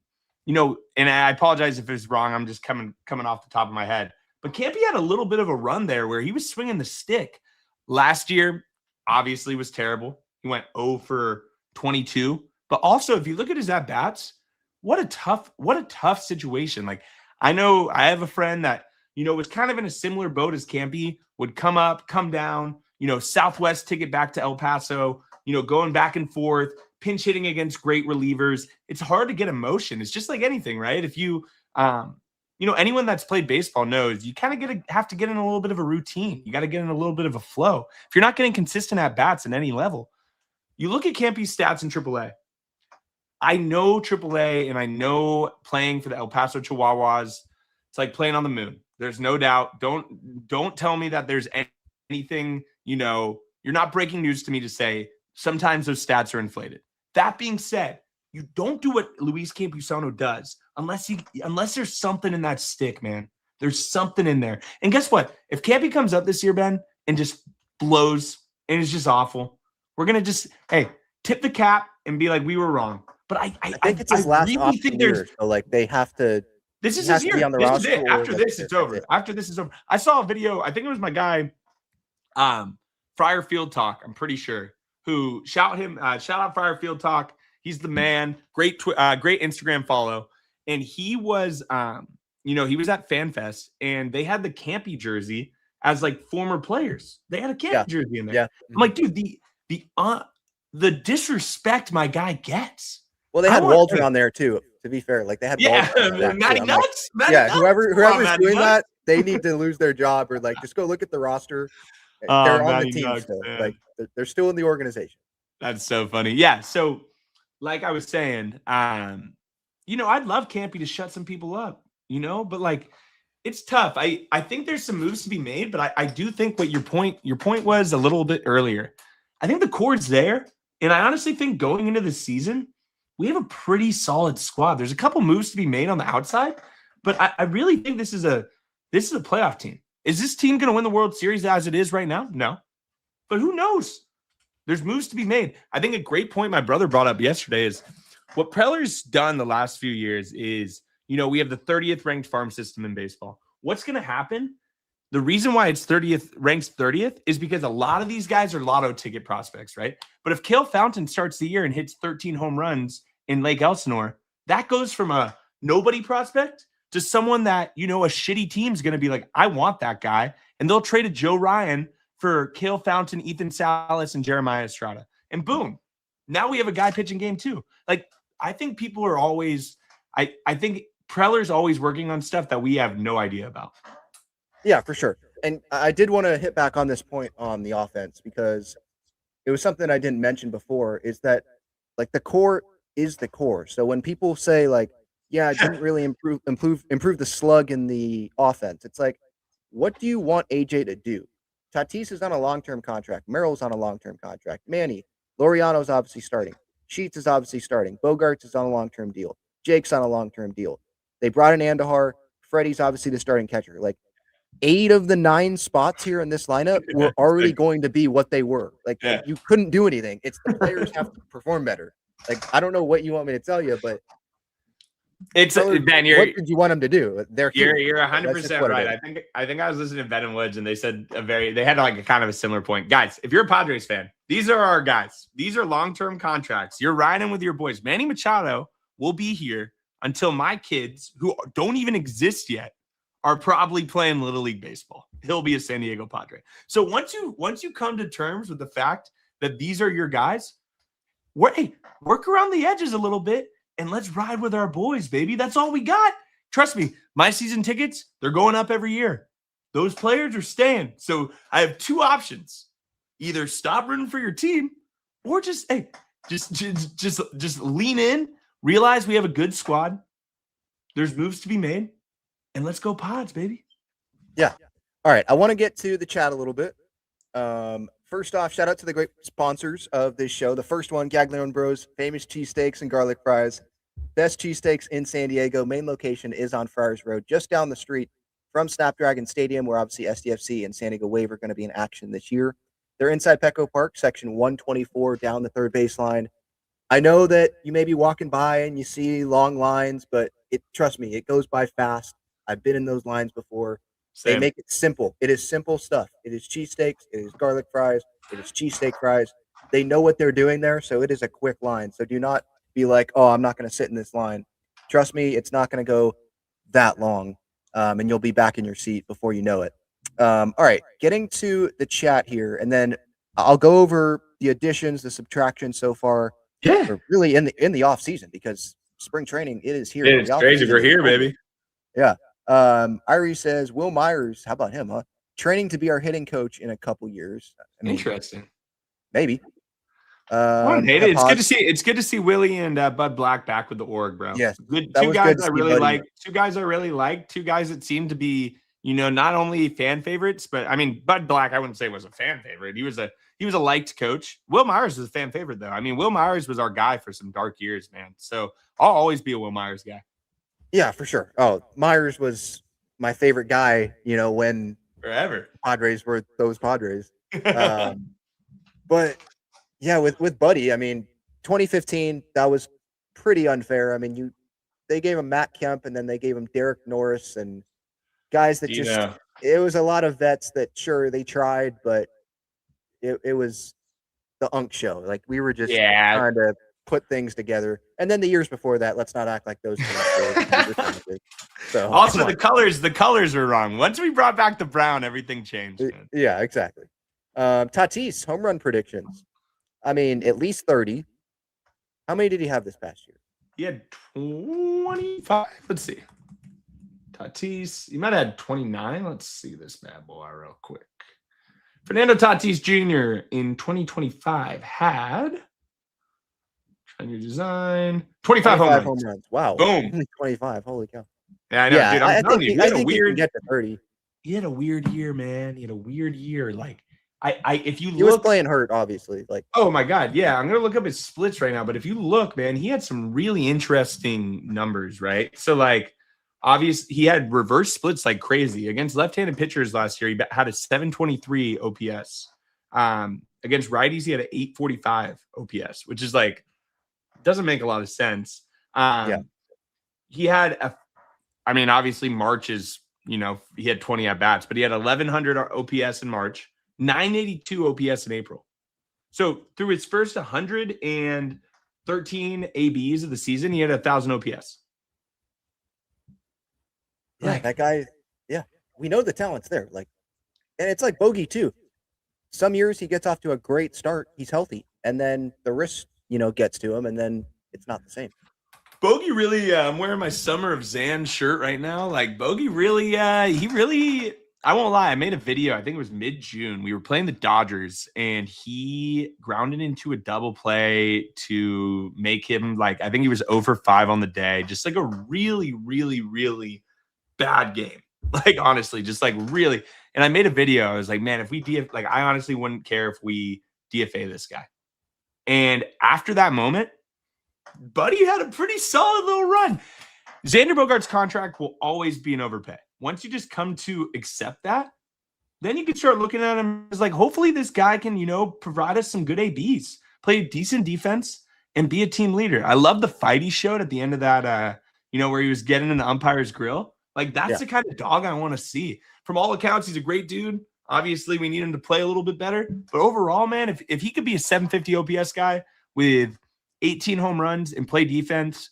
I apologize if it's wrong. I'm just coming off the top of my head. But Campy had a little bit of a run there where he was swinging the stick. Last year, obviously, was terrible. He went 0 for 22. But also, if you look at his at-bats, what a tough situation. Like, I know I have a friend that, was kind of in a similar boat as Campy, would come up, come down, Southwest ticket back to El Paso, going back and forth, pinch hitting against great relievers. It's hard to get emotion. It's just like anything, right? If you, anyone that's played baseball knows you kind of have to get in a little bit of a routine. You got to get in a little bit of a flow. If you're not getting consistent at bats at any level, you look at Campy's stats in AAA. I know AAA and I know playing for the El Paso Chihuahuas, it's like playing on the moon. There's no doubt. Don't tell me that there's anything, you're not breaking news to me to say, sometimes those stats are inflated. That being said, you don't do what Luis Campusano does unless there's something in that stick, man. There's something in there. And guess what? If Campy comes up this year, Ben, and just blows and is just awful, we're going to just, tip the cap and be like, we were wrong. But I think it's his last really think year, so like they have to. This is his year. On the roster. Is it. After this, it's over. After this is over. I saw a video. I think it was my guy, Friar Field Talk. I'm pretty sure. Who shout out Friar Field Talk. He's the man. Great Instagram follow. And he was, he was at FanFest and they had the Campy jersey as like former players. They had a Campy jersey in there. Yeah. I'm like, dude, the disrespect my guy gets. Well, they had Waldron on there too. To be fair, like they had Matty Nuts. Whoever's doing that, they need to lose their job or like just go look at the roster. They're on the team still. Man. Like they're still in the organization. That's so funny. Yeah. So, like I was saying, I'd love Campy to shut some people up. But like it's tough. I think there's some moves to be made, but I do think what your point was a little bit earlier. I think the core's there, and I honestly think going into the season, we have a pretty solid squad. There's a couple moves to be made on the outside, but I really think this is a playoff team. Is this team going to win the World Series as it is right now? No. But who knows? There's moves to be made. I think a great point my brother brought up yesterday is what Preller's done the last few years is, we have the 30th ranked farm system in baseball. What's going to happen? The reason why it's ranked 30th is because a lot of these guys are lotto ticket prospects, right? But if Cale Fountain starts the year and hits 13 home runs in Lake Elsinore, that goes from a nobody prospect to someone that, a shitty team's going to be like, I want that guy. And they'll trade a Joe Ryan for Cale Fountain, Ethan Salas, and Jeremiah Estrada. And boom, now we have a guy pitching game too. Like, I think people are always, I think Preller's always working on stuff that we have no idea about. Yeah, for sure. And I did want to hit back on this point on the offense because it was something I didn't mention before is that like the core is the core. So when people say like, yeah, it didn't really improve the slug in the offense. It's like, what do you want AJ to do? Tatis is on a long-term contract. Merrill's on a long-term contract. Manny, Laureano's obviously starting. Sheets is obviously starting. Bogarts is on a long-term deal. Jake's on a long-term deal. They brought in Andahar. Freddie's obviously the starting catcher. Like 8 of the 9 spots here in this lineup were already going to be what they were. Like you couldn't do anything. It's the players have to perform better. Like I don't know what you want me to tell you, but it's Ben. What did you want them to do? You're 100% right. I think I was listening to Ben and Woods, and they said they had like a kind of a similar point. Guys, if you're a Padres fan, these are our guys. These are long-term contracts. You're riding with your boys. Manny Machado will be here until my kids, who don't even exist yet, are probably playing Little League Baseball. He'll be a San Diego Padre. So once you come to terms with the fact that these are your guys, work around the edges a little bit and let's ride with our boys, baby. That's all we got. Trust me, my season tickets, they're going up every year. Those players are staying. So I have 2 options. Either stop rooting for your team or just lean in, realize we have a good squad. There's moves to be made. And let's go Pods, baby. Yeah. All right. I want to get to the chat a little bit. First off, shout out to the great sponsors of this show. The first one, Gallen Bros, famous cheesesteaks and garlic fries. Best cheesesteaks in San Diego. Main location is on Friars Road, just down the street from Snapdragon Stadium, where obviously SDFC and San Diego Wave are going to be in action this year. They're inside Petco Park, section 124, down the third baseline. I know that you may be walking by and you see long lines, but trust me, it goes by fast. I've been in those lines before. Same. They make it simple. It is simple stuff. It is cheesesteaks. It is garlic fries. It is cheesesteak fries. They know what they're doing there, so it is a quick line. So do not be like, oh, I'm not going to sit in this line. Trust me, it's not going to go that long, and you'll be back in your seat before you know it. All right, getting to the chat here, and then I'll go over the additions, the subtractions so far. Yeah, we're really in the off season because spring training it is here. It's crazy. We're here, baby. Yeah. Irie says Will Myers. How about him? Huh? Training to be our hitting coach in a couple years. I mean, interesting. Maybe. It's good to see Willie and Bud Black back with the org, bro. Yes, good. Two guys I really like. Two guys I really like. Two guys that seem to be, not only fan favorites, but I mean, Bud Black, I wouldn't say was a fan favorite. He was a liked coach. Will Myers was a fan favorite though. I mean, Will Myers was our guy for some dark years, man. So I'll always be a Will Myers guy. Yeah, for sure. Oh, Myers was my favorite guy, when forever Padres were those Padres. But yeah, with Buddy, I mean, 2015, that was pretty unfair. I mean, they gave him Matt Kemp and then they gave him Derek Norris and guys that it was a lot of vets that sure they tried, but it was the Unk show. Like we were just trying to put things together. And then the years before that, let's not act like those things. So also the colors are wrong. Once we brought back the brown, everything changed. Man. Yeah, exactly. Tatis home run predictions. I mean, at least 30. How many did he have this past year? He had 25. Let's see. Tatis, he might have had 29. Let's see this bad boy real quick. Fernando Tatis Jr. in 2025 had new design 25 home runs. Wow. Boom. 25. Holy cow. Yeah, I know, dude. I'm telling you, he had a weird get to 30. He had a weird year, man. He had a weird year. Like if you he was playing hurt, obviously. Like, oh my God, yeah. I'm gonna look up his splits right now. But if you look, man, he had some really interesting numbers, right? So like obviously he had reverse splits like crazy against left-handed pitchers last year. He had a 723 OPS. Against righties, he had an 845 OPS, which is like doesn't make a lot of sense. He had obviously March is, he had 20 at bats, but he had 1100 OPS in March, 982 OPS in April. So through his first 113 ABs of the season, he had 1,000 OPS. Yeah, that guy. Yeah, we know the talent's there. Like, and it's like Bogey too. Some years he gets off to a great start. He's healthy, and then the wrist, gets to him, and then it's not the same. Bogey really, I'm wearing my Summer of Zan shirt right now. Like Bogey really, I won't lie. I made a video. I think it was mid-June. We were playing the Dodgers and he grounded into a double play to make him I think he was 0 for 5 on the day. Just like a really, really, really bad game. Like, honestly, just like really. And I made a video. I was like, man, if we like, I honestly wouldn't care if we DFA this guy. And after that moment, Buddy had a pretty solid little run. Xander Bogaerts' contract will always be an overpay. Once you just come to accept that, then you can start looking at him as like, hopefully this guy can, provide us some good ABs, play decent defense, and be a team leader. I love the fight he showed at the end of that, where he was getting in the umpire's grill. Like, that's the kind of dog I want to see. From all accounts, he's a great dude. Obviously, we need him to play a little bit better. But overall, man, if he could be a 750 OPS guy with 18 home runs and play defense,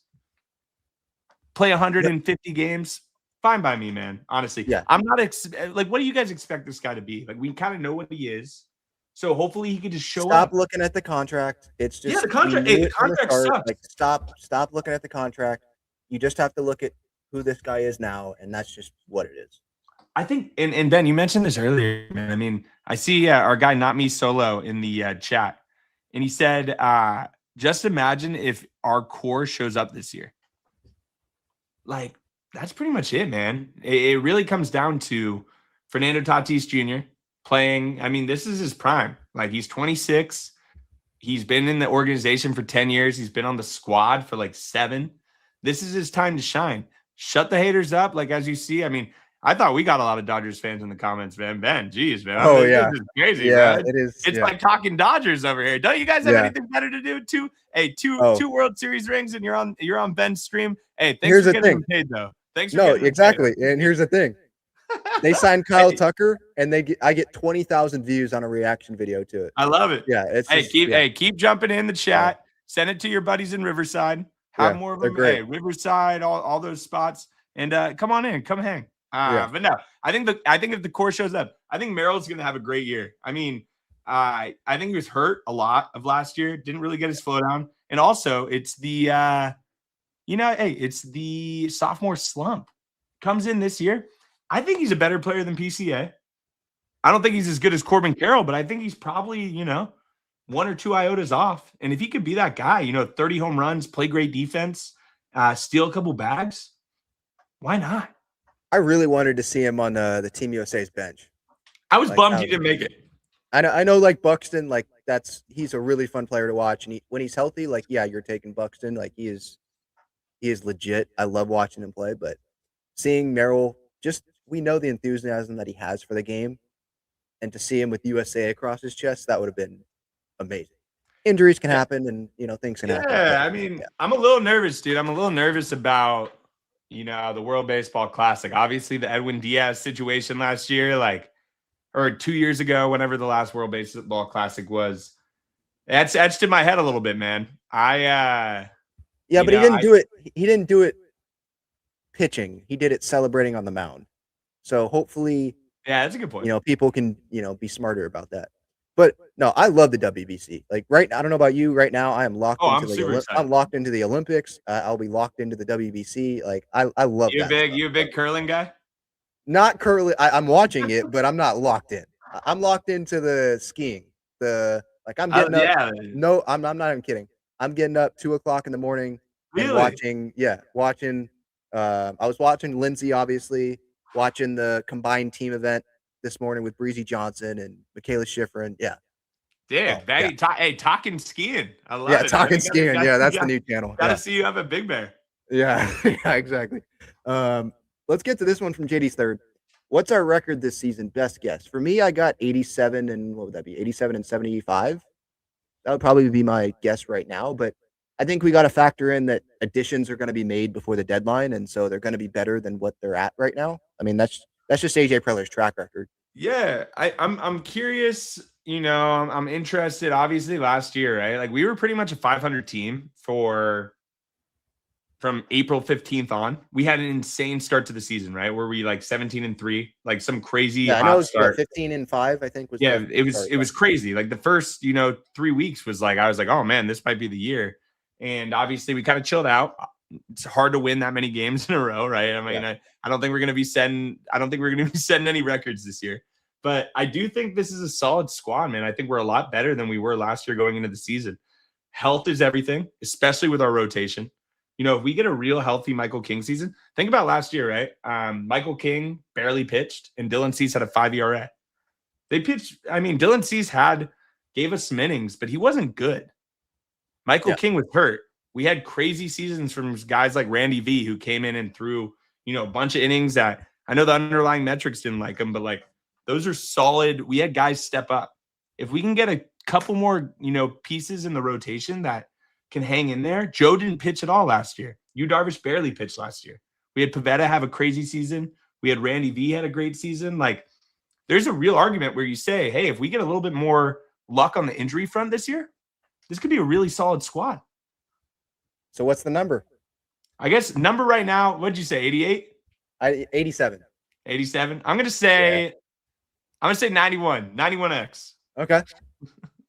play 150 games, fine by me, man. Honestly, I'm not like, what do you guys expect this guy to be? Like, we kind of know what he is, so hopefully he could just show up. Stop looking at the contract. It's just the contract. Hey, the contract sucks. Like, stop looking at the contract. You just have to look at who this guy is now, and that's just what it is. I think, and Ben, you mentioned this earlier, man. I mean, I see our guy Not Me Solo in the chat, and he said, just imagine if our core shows up this year. Like, that's pretty much it, man. It really comes down to Fernando Tatis Jr. playing. I mean, this is his prime. Like, he's 26. He's been in the organization for 10 years. He's been on the squad for like 7. This is his time to shine. Shut the haters up. Like, as you see, I mean, I thought we got a lot of Dodgers fans in the comments, man. Ben, geez, man. Oh, this yeah. is crazy, yeah, man. It is. It's like talking Dodgers over here. Don't you guys have anything better to do? Two World Series rings, and you're on Ben's stream. Hey, thanks for getting paid, though. Thanks for exactly. And here's the thing. They signed Kyle Tucker, and I get 20,000 views on a reaction video to it. I love it. Yeah, it's keep jumping in the chat. Send it to your buddies in Riverside. Have more of them. Hey, Riverside, all those spots, and come on in, come hang. But no, I think if the core shows up, I think Merrill's going to have a great year. I mean, I think he was hurt a lot of last year. Didn't really get his flow down, and also it's the it's the sophomore slump. Comes in this year. I think he's a better player than PCA. I don't think he's as good as Corbin Carroll, but I think he's probably, 1 or 2 iota off. And if he could be that guy, 30 home runs, play great defense, steal a couple bags, why not? I really wanted to see him on the Team USA's bench. I was bummed he didn't make it. I know, like Buxton, like he's a really fun player to watch, and when he's healthy, like you're taking Buxton, like he is legit. I love watching him play, but seeing Merrill, we know the enthusiasm that he has for the game, and to see him with USA across his chest, that would have been amazing. Injuries can happen, and things can happen. Yeah, I mean, I'm a little nervous, dude. I'm a little nervous about the World Baseball Classic. Obviously, the Edwin Diaz situation last year, or 2 years ago, whenever the last World Baseball Classic was, that's etched in my head a little bit, man. But he didn't do it. He didn't do it pitching. He did it celebrating on the mound. So hopefully, that's a good point. People can be smarter about that. But no, I love the WBC. Like I don't know about you. Right now, I am locked into I'm locked into the Olympics. I'll be locked into the WBC. Like I love that. You a big curling guy? Not curling. I'm watching it, but I'm not locked in. I'm locked into the skiing. I'm getting up. Yeah. No, I'm not even kidding. I'm getting up 2:00 in the morning. Really? And watching. I was watching Lindsay, obviously, watching the combined team event this morning with Breezy Johnson and Michaela Schifrin. Talking skiing. I love it. Yeah, talking skiing. That's the new channel. Gotta see you have a Big Bear. Yeah, exactly. Let's get to this one from JD's third. What's our record this season? Best guess. For me, I got 87 and what would that be? 87 and 75. That would probably be my guess right now, but I think we got to factor in that additions are going to be made before the deadline, and so they're going to be better than what they're at right now. I mean, that's just AJ Preller's track record. Yeah, I'm curious. I'm interested. Obviously, last year, right? Like we were pretty much a 500 team from April 15th on. We had an insane start to the season, right? Where we 17-3, like some crazy. Yeah, I know it was 15-5. I think was. Yeah, it was crazy. Like the first 3 weeks was I was like, oh man, this might be the year. And obviously, we kind of chilled out. It's hard to win that many games in a row, right? I mean, I don't think we're going to be setting. I don't think we're going to be setting any records this year. But I do think this is a solid squad, man. I think we're a lot better than we were last year going into the season. Health is everything, especially with our rotation. if we get a real healthy Michael King season, think about last year, right? Michael King barely pitched, and Dylan Cease had a 5 ERA. They pitched. I mean, Dylan Cease gave us some innings, but he wasn't good. Michael King was hurt. We had crazy seasons from guys like Randy V, who came in and threw, a bunch of innings that I know the underlying metrics didn't like them, but like those are solid. We had guys step up. If we can get a couple more, pieces in the rotation that can hang in there. Joe didn't pitch at all last year. Yu Darvish barely pitched last year. We had Pivetta have a crazy season. We had Randy V had a great season. Like, there's a real argument where you say, hey, if we get a little bit more luck on the injury front this year, this could be a really solid squad. So what's the number? I guess number right now, what'd you say, 88? 87. 87? I'm going to say 91. 91X. Okay.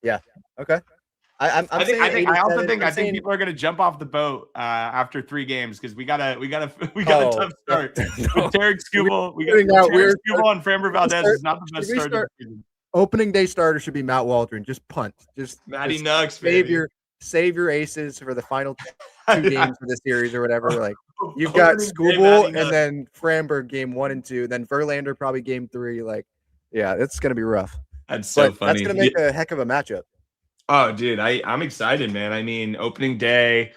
Yeah. Okay. I think people are going to jump off the boat after 3 games because we got a tough start. With Tarek Skubal, Tarek Skubal and Framber Valdez is not the best start of the season. Opening day starter should be Matt Waldron. Just punt. Matty Nux. Save your aces for the final 2 games of the series or whatever. Like, you've got Skubal and then Framber game 1 and 2, then Verlander probably game 3. Like, yeah, it's gonna be rough. That's so funny. That's gonna make a heck of a matchup. Oh, dude, I'm excited, man. I mean, opening day,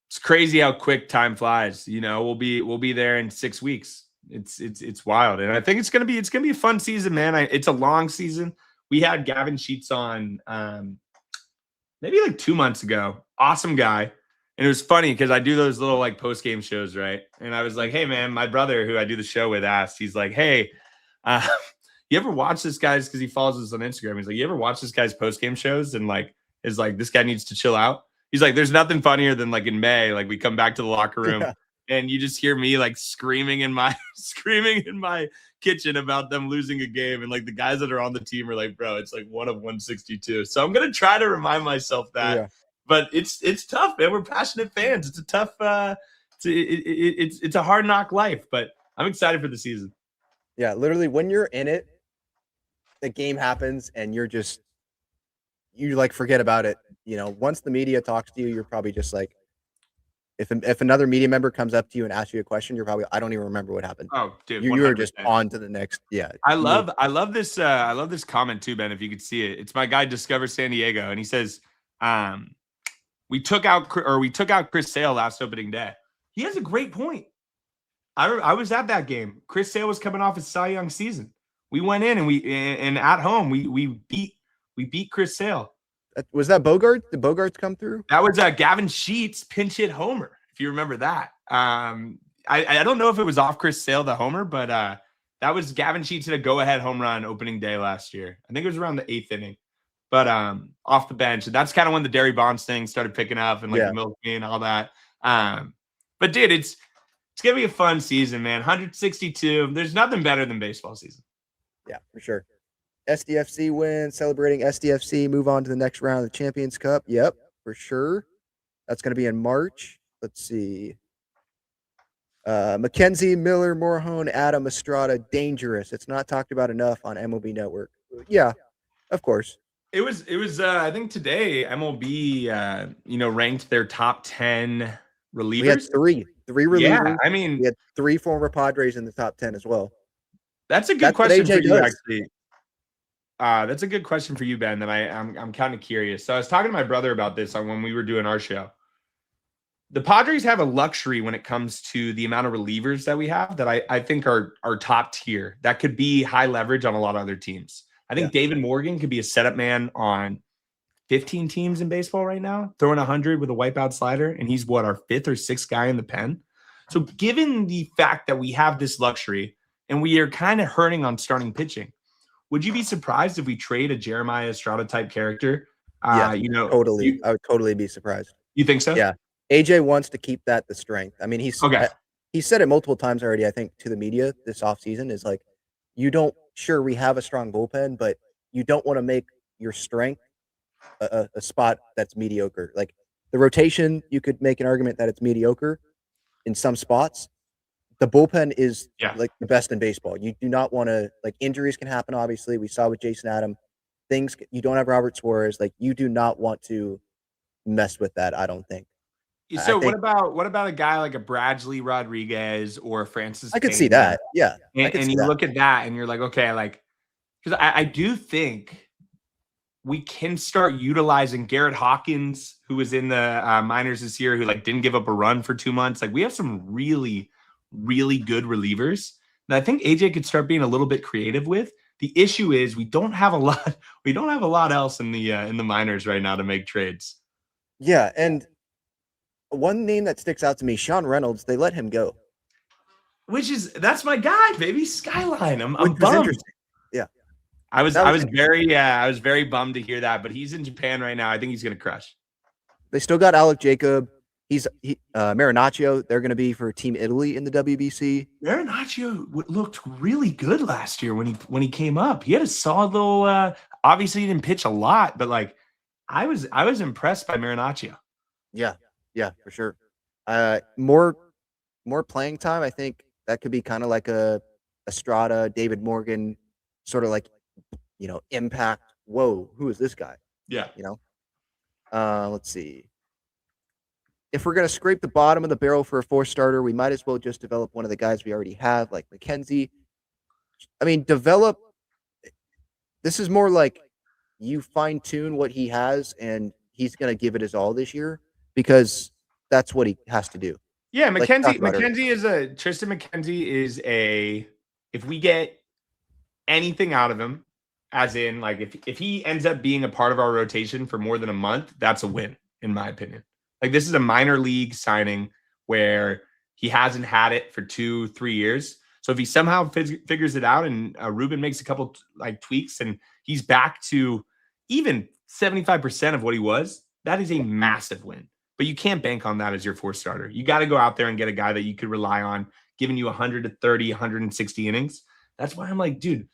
it's crazy how quick time flies. We'll be there in 6 weeks. It's wild, and I think it's gonna be a fun season, man. It's a long season. We had Gavin Sheets on maybe like 2 months ago. Awesome guy, and it was funny because I do those little like post game shows, right? And I was like, hey, man, my brother who I do the show with asked. He's like, hey. You ever watch this guy's, because he follows us on Instagram, he's like, you ever watch this guy's post-game shows and like is like, this guy needs to chill out? He's like, there's nothing funnier than like in May, like we come back to the locker room and you just hear me like screaming in my kitchen about them losing a game, and like the guys that are on the team are like, bro, it's like 1 of 162. So I'm gonna try to remind myself that, but it's tough, man. We're passionate fans. It's a tough it's a hard knock life, but I'm excited for the season. Yeah, literally when you're in it, the game happens and you like forget about it. Once the media talks to you, you're probably just like, if another media member comes up to you and asks you a question, you're probably, I don't even remember what happened. Oh, dude, you're just on to the next. Yeah. I love this comment too, Ben, if you could see it. It's my guy Discover San Diego, and he says, we took out Chris Sale last opening day. He has a great point. I was at that game. Chris Sale was coming off his Cy Young season. We went in and at home we beat Chris Sale. Was that Bogart? Did Bogarts come through? That was Gavin Sheets pinch hit homer, if you remember that. I don't know if it was off Chris Sale the homer, but that was Gavin Sheets hit a go ahead home run opening day last year. I think it was around the 8th inning, but off the bench. And that's kind of when the Derry Bonds thing started picking up and like the milk and all that. But dude, it's going to be a fun season, man. 162. There's nothing better than baseball season. Yeah, for sure. SDFC win, celebrating SDFC, move on to the next round of the Champions Cup. Yep, for sure. That's going to be in March. Let's see. Mackenzie, Miller, Morhone, Adam, Estrada, dangerous. It's not talked about enough on MLB Network. Yeah, of course. It was I think today MLB ranked their top 10 relievers. We had three relievers. Yeah, I mean, we had 3 former Padres in the top 10 as well. That's a good question for you, actually. That's a good question for you, Ben, that I'm kind of curious. So I was talking to my brother about this when we were doing our show. The Padres have a luxury when it comes to the amount of relievers that we have that I think are top tier. That could be high leverage on a lot of other teams. I think David Morgan could be a setup man on 15 teams in baseball right now, throwing 100 with a wipeout slider, and he's our 5th or 6th guy in the pen. So given the fact that we have this luxury and we are kind of hurting on starting pitching, would you be surprised if we trade a Jeremiah Estrada type character? Totally. I would totally be surprised. You think so? Yeah. AJ wants to keep that the strength. I mean, he said it multiple times already, I think, to the media this offseason is like, we have a strong bullpen, but you don't want to make your strength a spot that's mediocre. Like the rotation, you could make an argument that it's mediocre in some spots. The bullpen is like the best in baseball. You do not want to, like, injuries can happen. Obviously, we saw with Jason Adam, you don't have Robert Suarez. Like, you do not want to mess with that. I don't think. I So think what about a guy like a Bradley Rodriguez or Francis I could see Pena? that. Yeah, I could And see you that. look at that and you're like, okay, like, because I do think we can start utilizing Garrett Hawkins, who was in the minors this year, who like didn't give up a run for 2 months. Like we have some really, really good relievers that I think AJ could start being a little bit creative with. The issue is we don't have a lot. We don't have a lot else in the minors right now to make trades. Yeah, and one name that sticks out to me, Sean Reynolds, they let him go, That's my guy, baby. Skyline. which I'm was bummed. interesting. Yeah, I was that I was was interesting. very bummed to hear that, but he's in Japan right now. I think he's gonna crush. They still got Alec Jacob. Marinaccio. They're going to be for Team Italy in the WBC. Marinaccio looked really good last year when he came up. He had a solid little. Obviously, he didn't pitch a lot, but like I was impressed by Marinaccio. Yeah, yeah, for sure. More playing time. I think that could be kind of like a Estrada, David Morgan, sort of like impact. Whoa, who is this guy? Yeah. Let's see. If we're going to scrape the bottom of the barrel for a 4-starter, we might as well just develop one of the guys we already have, like McKenzie. I mean, develop. This is more like you fine tune what he has, and he's going to give it his all this year because that's what he has to do. Yeah, Like we talked about earlier. Tristan McKenzie is if we get anything out of him, as in like if he ends up being a part of our rotation for more than a month, that's a win, in my opinion. Like this is a minor league signing where he hasn't had it for 2-3 years. So if he somehow figures it out and Ruben makes a couple like tweaks and he's back to even 75% of what he was, that is a massive win. But you can't bank on that as your 4-starter. You got to go out there and get a guy that you could rely on, giving you 130, 160 innings. That's why I'm like, dude,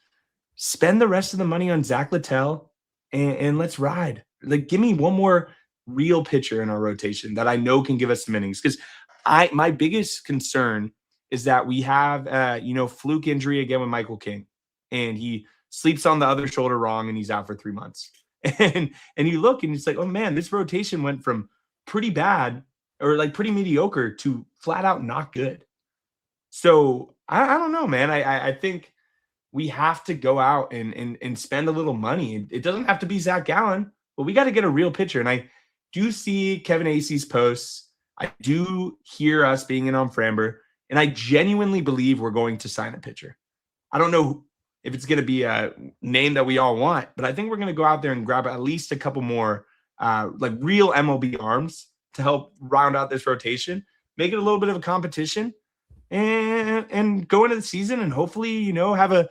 spend the rest of the money on Zach Littell and let's ride. Like, give me one more real pitcher in our rotation that I know can give us some innings. Because my biggest concern is that we have fluke injury again with Michael King, and he sleeps on the other shoulder wrong, and he's out for 3 months. And you look and it's like, oh man, this rotation went from pretty bad or like pretty mediocre to flat out not good. So I don't know, man. I think we have to go out and spend a little money. It doesn't have to be Zack Gallon, but we got to get a real pitcher. And I do see Kevin Acey's posts. I do hear us being in on Framber, and I genuinely believe we're going to sign a pitcher. I don't know if it's going to be a name that we all want, but I think we're going to go out there and grab at least a couple more like real MLB arms to help round out this rotation, make it a little bit of a competition, and go into the season and hopefully, have a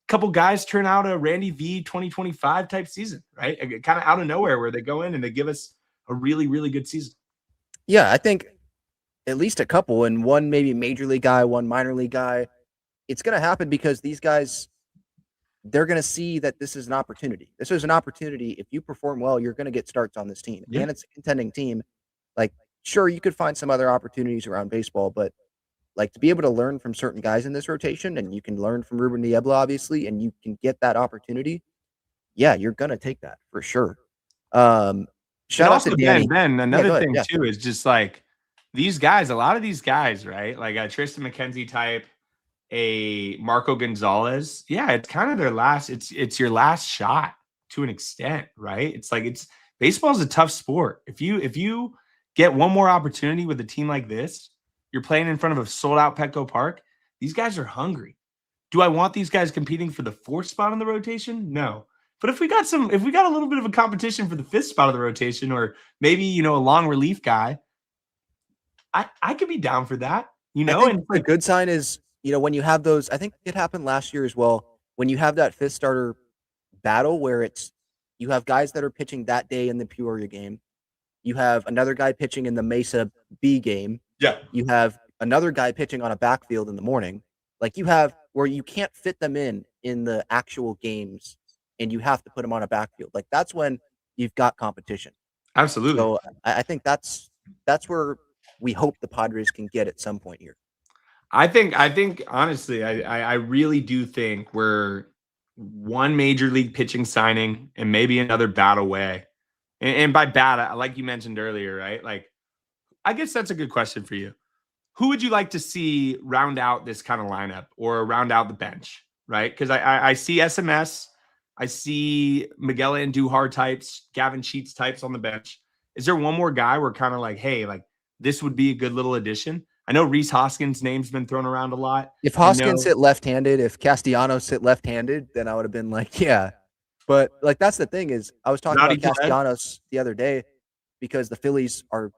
couple guys turn out a Randy V 2025 type season, right? Kind of out of nowhere where they go in and they give us a really, really good season. Yeah, I think at least a couple, and one maybe major league guy, one minor league guy. It's going to happen because these guys, they're going to see that this is an opportunity. This is an opportunity. If you perform well, you're going to get starts on this team. Yeah. And it's a contending team. Like, sure, you could find some other opportunities around baseball, but like to be able to learn from certain guys in this rotation, and you can learn from Ruben Niebla, obviously, and you can get that opportunity. Yeah, you're going to take that for sure. Shout out to Danny. Ben, another thing too is just like these guys, a lot of these guys, right? Like a Tristan McKenzie type, a Marco Gonzalez. Yeah, it's kind of their last, it's your last shot to an extent, right? It's like baseball is a tough sport. If you get one more opportunity with a team like this, you're playing in front of a sold-out Petco Park. These guys are hungry. Do I want these guys competing for the 4th spot in the rotation? No. But if we got a little bit of a competition for the 5th spot of the rotation, or maybe, a long relief guy, I could be down for that, And a good sign is, when you have those, I think it happened last year as well, when you have that 5th starter battle where you have guys that are pitching that day in the Peoria game. You have another guy pitching in the Mesa B game. Yeah. You have another guy pitching on a backfield in the morning. Like you have where you can't fit them in the actual games, and you have to put them on a backfield. Like that's when you've got competition. Absolutely. So I think that's where we hope the Padres can get at some point here. I think honestly, I really do think we're one major league pitching signing and maybe another bat away. And by bat, like you mentioned earlier, right? Like I guess that's a good question for you. Who would you like to see round out this kind of lineup or round out the bench, right? Because I see SMS, I see Miguel Andujar types, Gavin Sheets types on the bench. Is there one more guy where kind of like, hey, like this would be a good little addition? I know Reese Hoskins' name's been thrown around a lot. If Hoskins hit left-handed, if Castellanos hit left-handed, then I would have been like, yeah. But like that's the thing is, I was talking about Castellanos the other day because the Phillies are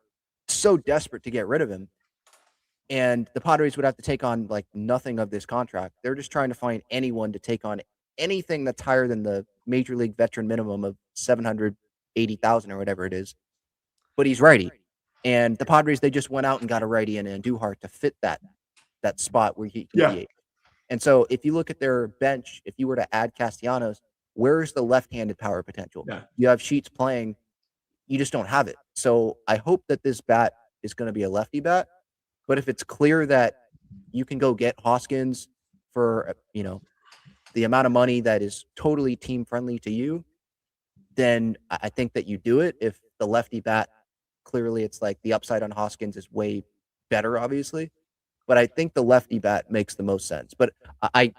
so desperate to get rid of him, and the Padres would have to take on like nothing of this contract. They're just trying to find anyone to take on anything that's higher than the major league veteran minimum of 780,000 or whatever it is. But he's righty, and the Padres, they just went out and got a righty in Andujar to fit that spot where he can be. And so if you look at their bench, if you were to add Castellanos, where's the left-handed power potential? Yeah. You have Sheets playing, you just don't have it. So I hope that this bat is going to be a lefty bat. But if it's clear that you can go get Hoskins for, the amount of money that is totally team friendly to you, then I think that you do it. If the lefty bat, clearly it's like the upside on Hoskins is way better, obviously. But I think the lefty bat makes the most sense. But if I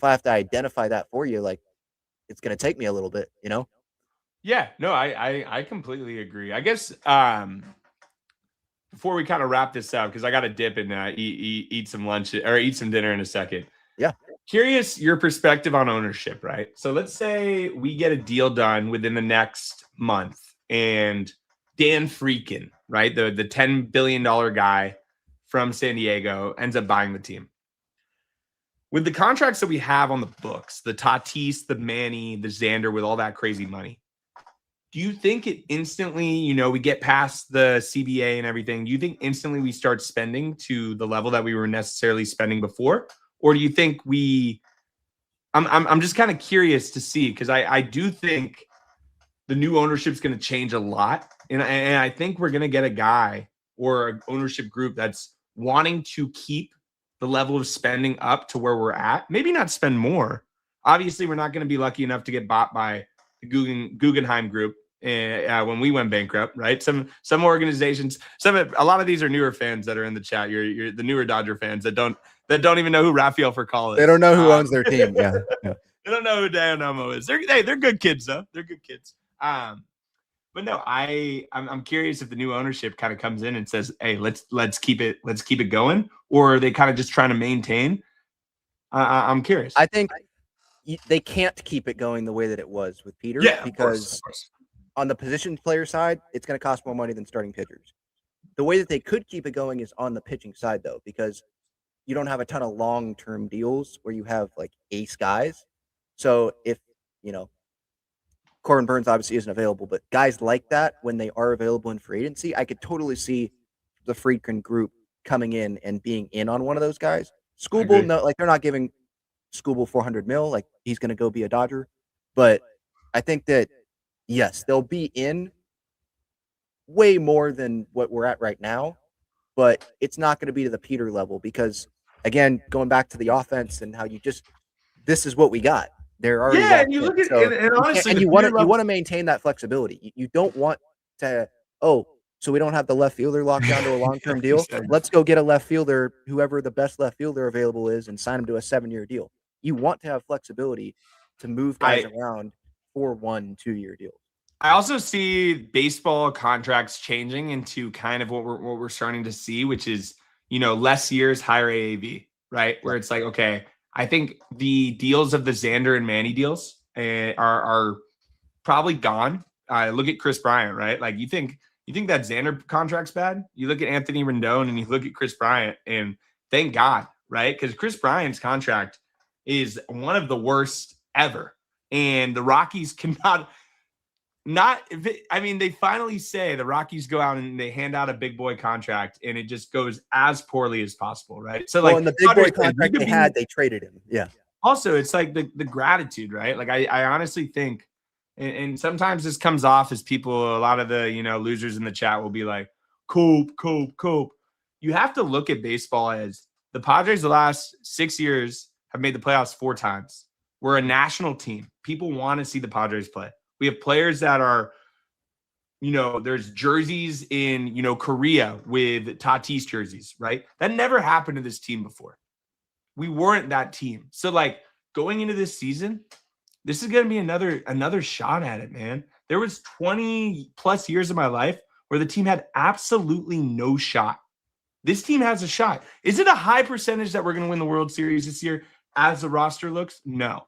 have to identify that for you, like it's going to take me a little bit, Yeah, no, I completely agree. I guess before we kind of wrap this up, because I got to dip and eat some lunch or eat some dinner in a second. Yeah. Curious your perspective on ownership, right? So let's say we get a deal done within the next month and Dan Freakin, right? The $10 billion guy from San Diego ends up buying the team. With the contracts that we have on the books, the Tatis, the Manny, the Xander, with all that crazy money, do you think it instantly, we get past the CBA and everything, do you think instantly we start spending to the level that we were necessarily spending before? Or do you think I'm just kind of curious to see, because I do think the new ownership is going to change a lot. And I think we're going to get a guy or an ownership group that's wanting to keep the level of spending up to where we're at. Maybe not spend more. Obviously, we're not going to be lucky enough to get bought by the Guggenheim Group when we went bankrupt, right? Some organizations, a lot of these are newer fans that are in the chat. You're the newer Dodger fans that don't even know who Rafael Furcal is. They don't know who owns their team. Yeah. They don't know who Dianomo is. They're good kids though. They're good kids. But no, I'm curious if the new ownership kind of comes in and says, "Hey, let's keep it going," or are they kind of just trying to maintain? I'm curious. I think they can't keep it going the way that it was with Peter, because of course. On the position player side, it's going to cost more money than starting pitchers. The way that they could keep it going is on the pitching side, though, because you don't have a ton of long-term deals where you have like ace guys. So if Corbin Burns obviously isn't available, but guys like that, when they are available in free agency, I could totally see the Friedkin group coming in and being in on one of those guys. Skubal, no, like they're not giving Skubal $400 million, like he's going to go be a Dodger. But I think that, yes, they'll be in way more than what we're at right now, but it's not going to be to the Peter level because, again, going back to the offense and how this is what we got. They're already and you look at and honestly, you want to maintain that flexibility. You don't want to so we don't have the left fielder locked down to a long-term deal. Let's go get a left fielder, whoever the best left fielder available is, and sign him to a 7-year deal. You want to have flexibility to move guys around for 1-2-year deals. I also see baseball contracts changing into kind of what we're starting to see, which is, less years, higher AAV, right? Where it's like, okay, I think the deals of the Xander and Manny deals are probably gone. Look at Chris Bryant, right? Like you think that Xander contract's bad? You look at Anthony Rendon and you look at Chris Bryant, and thank God, right? Because Chris Bryant's contract is one of the worst ever, and the Rockies cannot. They finally say the Rockies go out and they hand out a big boy contract and it just goes as poorly as possible, right? So in the big boy contract they traded him. Yeah. Also, it's like the gratitude, right? Like I honestly think, and sometimes this comes off as people, a lot of the, losers in the chat will be like, cope. You have to look at baseball as the Padres the last 6 years have made the playoffs 4 times. We're a national team. People want to see the Padres play. We have players that are there's jerseys in, Korea with Tatis jerseys, right? That never happened to this team before. We weren't that team. So like going into this season, this is going to be another shot at it, man. There was 20 plus years of my life where the team had absolutely no shot. This team has a shot. Is it a high percentage that we're going to win the World Series this year as the roster looks? No.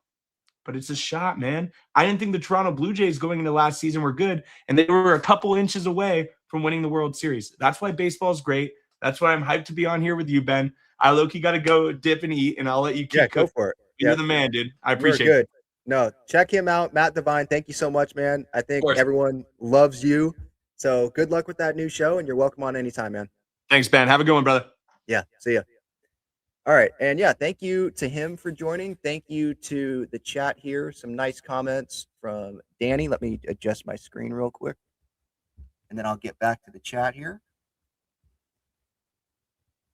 But it's a shot, man. I didn't think the Toronto Blue Jays going into last season were good, and they were a couple inches away from winning the World Series. That's why baseball is great. That's why I'm hyped to be on here with you, Ben. I low-key got to go dip and eat, and I'll let you keep go cooking. for it. You're the man, dude. I You're appreciate good. it. No, check him out, Matt Devine. Thank you so much, man. I think everyone loves you. So good luck with that new show, and you're welcome on anytime, man. Thanks, Ben. Have a good one, brother. Yeah, see ya. All right, and yeah, thank you to him for joining. Thank you to the chat here. Some nice comments from Danny. Let me adjust my screen real quick, and then I'll get back to the chat here.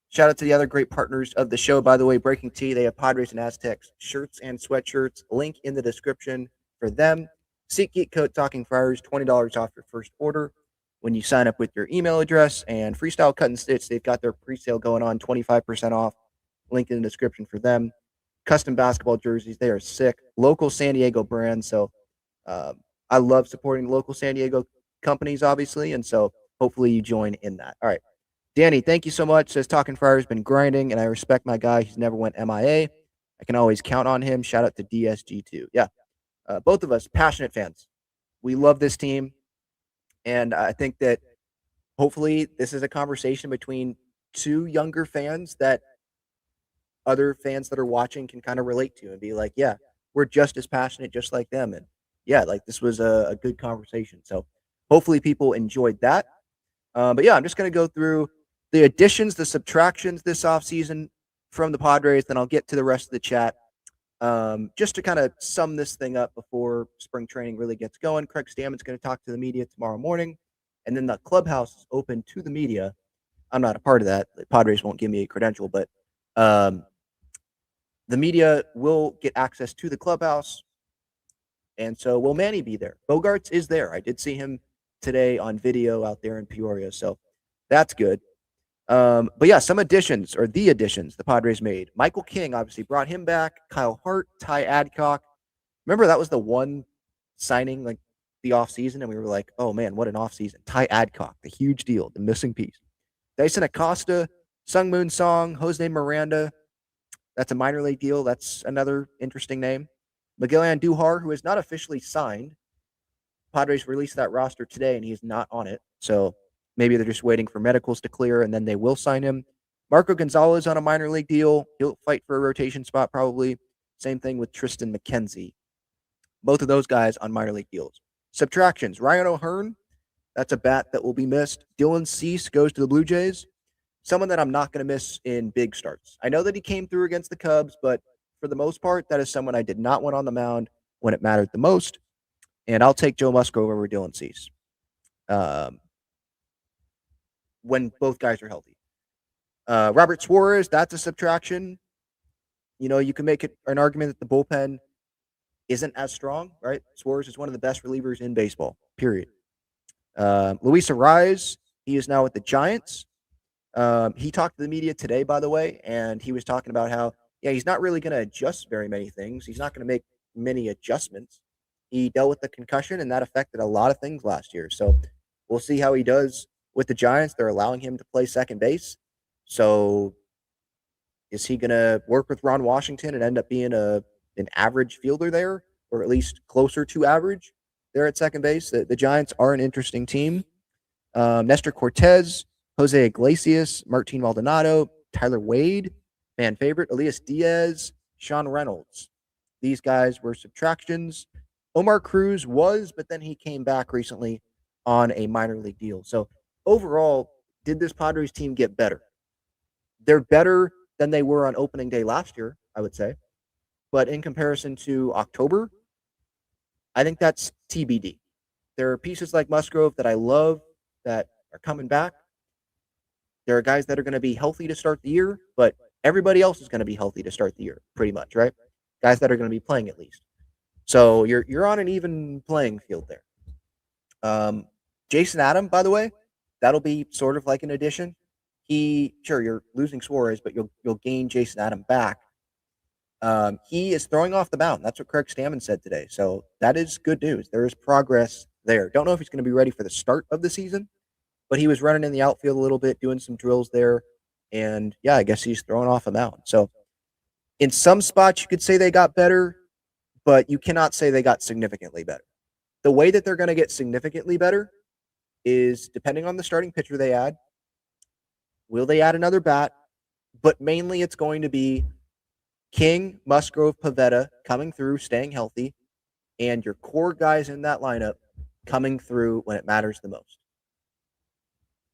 Shout out to the other great partners of the show, by the way, Breaking Tea. They have Padres and Aztecs shirts and sweatshirts. Link in the description for them. SeatGeek code Talking Friars, $20 off your first order when you sign up with your email address. And Freestyle Cut and Stitch, they've got their pre-sale going on, 25% off. Link in the description for them. Custom basketball jerseys, they are sick. Local San Diego brand. So I love supporting local San Diego companies, obviously. And so hopefully you join in that. All right. Danny, thank you so much. Says Talking Friars been grinding, and I respect my guy. He's never went MIA. I can always count on him. Shout out to DSG too. Yeah. Both of us, passionate fans. We love this team. And I think that hopefully this is a conversation between two younger fans that other fans that are watching can kind of relate to and be like, yeah, we're just as passionate, just like them. And yeah, like this was a good conversation. So hopefully people enjoyed that. But yeah, I'm just going to go through the additions, the subtractions this offseason from the Padres. Then I'll get to the rest of the chat. Just to kind of sum this thing up before spring training really gets going. Craig Stammen's going to talk to the media tomorrow morning. And then the clubhouse is open to the media. I'm not a part of that. The Padres won't give me a credential, but the media will get access to the clubhouse. And so will Manny be there? Bogarts is there. I did see him today on video out there in Peoria. So that's good. But yeah, some additions, or the additions the Padres made. Michael King obviously brought him back. Kyle Hart, Ty Adcock. Remember that was the one signing like the offseason, and we were like, oh man, what an offseason. Ty Adcock, the huge deal, the missing piece. Dyson Acosta, Sung Moon Song, Jose Miranda. That's a minor league deal. That's another interesting name. Miguel Andujar, who is not officially signed. Padres released that roster today, and he's not on it. So maybe they're just waiting for medicals to clear, and then they will sign him. Marco Gonzalez on a minor league deal. He'll fight for a rotation spot probably. Same thing with Tristan McKenzie. Both of those guys on minor league deals. Subtractions. Ryan O'Hearn, that's a bat that will be missed. Dylan Cease goes to the Blue Jays. Someone that I'm not going to miss in big starts. I know that he came through against the Cubs, but for the most part, that is someone I did not want on the mound when it mattered the most. And I'll take Joe Musgrove over Dylan Cease when both guys are healthy. Robert Suarez, that's a subtraction. You can make an argument that the bullpen isn't as strong, right? Suarez is one of the best relievers in baseball, period. Luis Arraez, he is now with the Giants. He talked to the media today, by the way, and he was talking about how, he's not really going to adjust very many things. He's not going to make many adjustments. He dealt with the concussion, and that affected a lot of things last year. So we'll see how he does with the Giants. They're allowing him to play second base. So is he going to work with Ron Washington and end up being an average fielder there, or at least closer to average there at second base? The Giants are an interesting team. Nestor Cortez, Jose Iglesias, Martin Maldonado, Tyler Wade, fan favorite, Elias Diaz, Sean Reynolds. These guys were subtractions. Omar Cruz was, but then he came back recently on a minor league deal. So overall, did this Padres team get better? They're better than they were on opening day last year, I would say. But in comparison to October, I think that's TBD. There are pieces like Musgrove that I love that are coming back. There are guys that are going to be healthy to start the year, but everybody else is going to be healthy to start the year, pretty much, right? Guys that are going to be playing at least. So you're on an even playing field there. Jason Adam, by the way, that'll be sort of like an addition. Sure, you're losing Suarez, but you'll gain Jason Adam back. He is throwing off the mound. That's what Craig Stammen said today. So that is good news. There is progress there. Don't know if he's going to be ready for the start of the season, but he was running in the outfield a little bit, doing some drills there. And yeah, I guess he's throwing off a mound. So in some spots, you could say they got better, but you cannot say they got significantly better. The way that they're going to get significantly better is depending on the starting pitcher they add. Will they add another bat? But mainly it's going to be King, Musgrove, Pavetta coming through, staying healthy, and your core guys in that lineup coming through when it matters the most.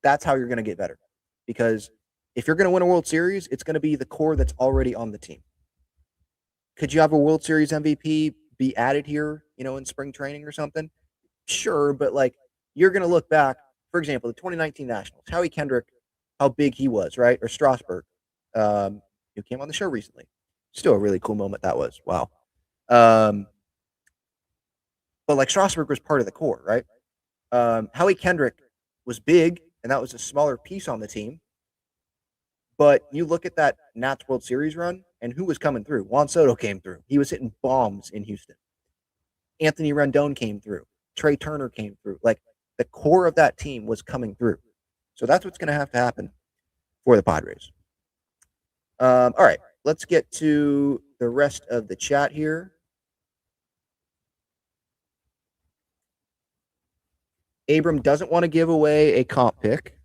That's how you're going to get better. Because if you're going to win a World Series, it's going to be the core that's already on the team. Could you have a World Series MVP be added here, in spring training or something? Sure, but you're going to look back, for example, the 2019 Nationals, Howie Kendrick, how big he was, right? Or Strasburg, who came on the show recently. Still a really cool moment that was. Wow. But Strasburg was part of the core, right? Howie Kendrick was big, and that was a smaller piece on the team. But you look at that Nats World Series run, and who was coming through? Juan Soto came through. He was hitting bombs in Houston. Anthony Rendon came through. Trey Turner came through. The core of that team was coming through. So that's what's going to happen for the Padres. All right, let's get to the rest of the chat here. Abram doesn't want to give away a comp pick.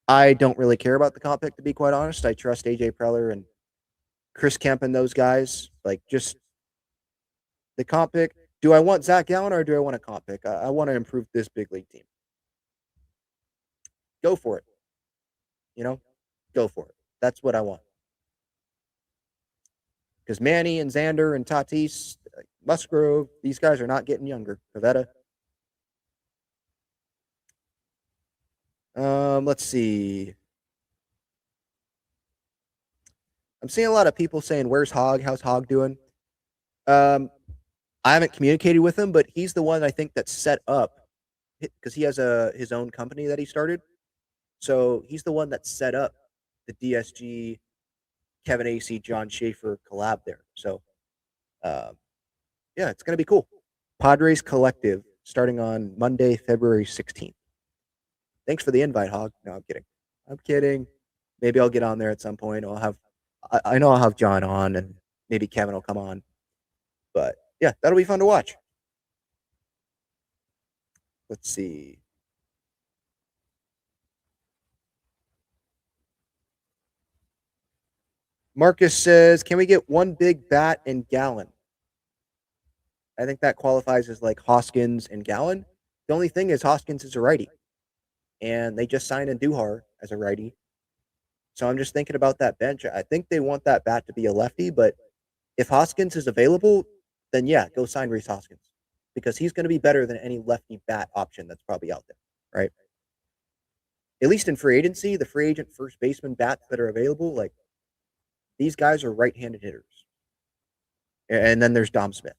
I don't really care about the comp pick, to be quite honest. I trust AJ Preller and Chris Kemp and those guys. Just the comp pick. Do I want Zack Gallon or do I want a comp pick? I want to improve this big league team. Go for it. Go for it. That's what I want. Because Manny and Xander and Tatis, Musgrove, these guys are not getting younger. Pavetta. Let's see. I'm seeing a lot of people saying, "Where's Hog? How's Hog doing?" I haven't communicated with him, but he's the one I think that set up because he has his own company that he started. So he's the one that set up the DSG, Kevin Acee, John Schaefer collab there. So, yeah, it's gonna be cool. Padres Collective starting on Monday, February 16th. Thanks for the invite, Hog. No, I'm kidding. I'm kidding. Maybe I'll get on there at some point. I know I'll have John on, and maybe Kevin will come on. But yeah, that'll be fun to watch. Let's see. Marcus says, "Can we get one big bat and Gallen?" I think that qualifies as Hoskins and Gallen. The only thing is Hoskins is a righty, and they just signed Andujar as a righty. So I'm just thinking about that bench. I think they want that bat to be a lefty, but if Hoskins is available, then yeah, go sign Rhys Hoskins because he's going to be better than any lefty bat option that's probably out there, right? At least in free agency, the free agent first baseman bats that are available, these guys are right-handed hitters. And then there's Dom Smith,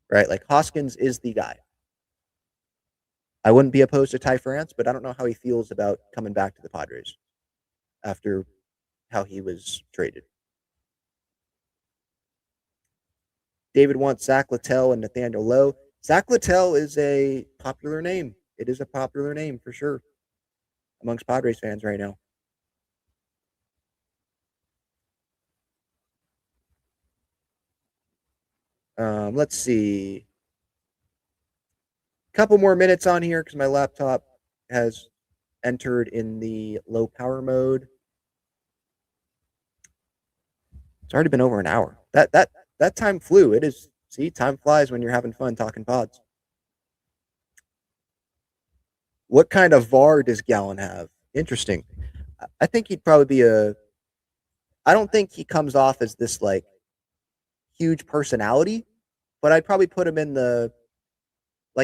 right? Hoskins is the guy. I wouldn't be opposed to Ty France, but I don't know how he feels about coming back to the Padres after how he was traded. David wants Zach Littell and Nathaniel Lowe. Zach Littell is a popular name. It is a popular name for sure amongst Padres fans right now. Let's see. A couple more minutes on here because my laptop has entered in the low power mode. It's already been over an hour. That time flew. It is. See, time flies when you're having fun talking pods. What kind of VAR does Gallen have? Interesting. I think he'd probably be I don't think he comes off as this huge personality, but I'd probably put him in the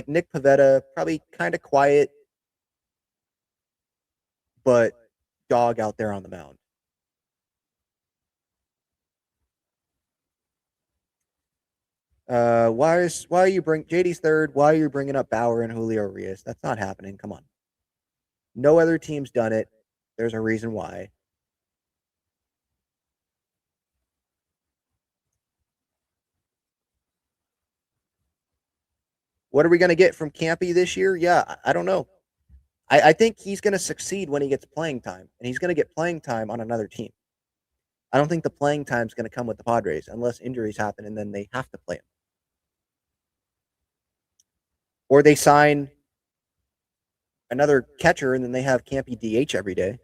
Nick Pavetta, probably kind of quiet, but dog out there on the mound. Why are you JD's third? Why are you bringing up Bauer and Julio Urias? That's not happening. Come on. No other team's done it. There's a reason why. What are we going to get from Campy this year? Yeah, I don't know. I think he's going to succeed when he gets playing time, and he's going to get playing time on another team. I don't think the playing time is going to come with the Padres unless injuries happen and then they have to play him. Or they sign another catcher and then they have Campy DH every day.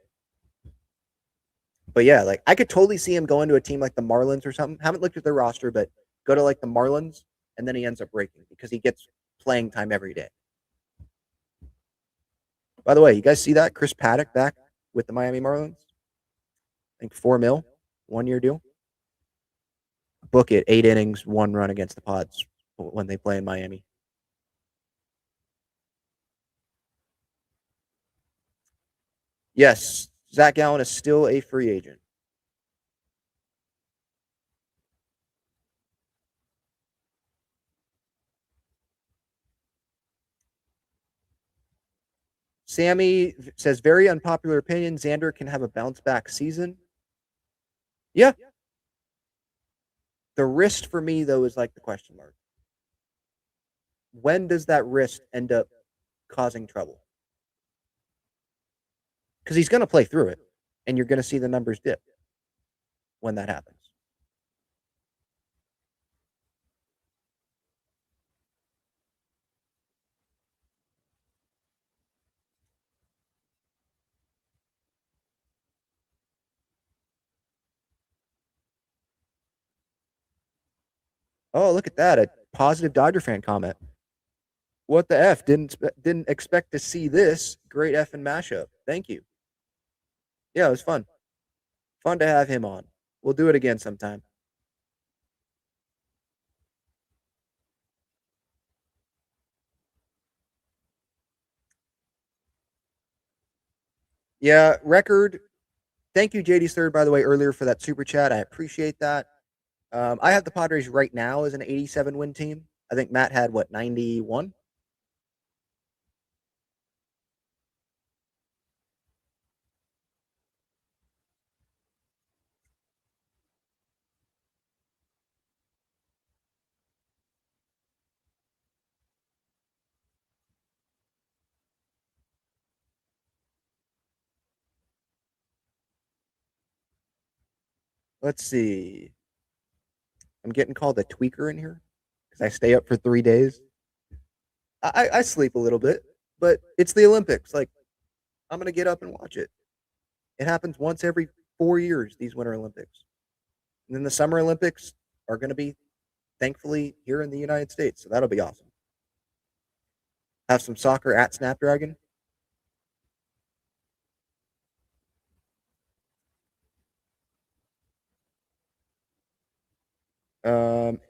But yeah, like I could totally see him going to a team like the Marlins or something. Haven't looked at their roster, but go to like the Marlins and then he ends up breaking because he gets playing time every day. By the way, you guys see that? Chris Paddock back with the Miami Marlins? I think $4 million, 1 year deal. Book it, 8 innings, 1 run against the Pods when they play in Miami. Yes, Zack Gallon is still a free agent. Sammy says, very unpopular opinion. Xander can have a bounce back season. Yeah. The wrist for me, though, is like the question mark. When does that wrist end up causing trouble? Because he's going to play through it, and you're going to see the numbers dip when that happens. Oh, look at that. A positive Dodger fan comment. What the F? Didn't expect to see this. Great effing mashup. Thank you. Yeah, it was fun. Fun to have him on. We'll do it again sometime. Yeah, record. Thank you, JD Third, by the way, earlier for that super chat. I appreciate that. I have the Padres right now as an 87 win team. I think Matt had what, 91? Let's see. I'm getting called a tweaker in here because I stay up for 3 days. I sleep a little bit, but it's the Olympics. Like, I'm going to get up and watch it. It happens once every 4 years, these Winter Olympics. And then the Summer Olympics are going to be, thankfully, here in the United States. So that'll be awesome. Have some soccer at Snapdragon.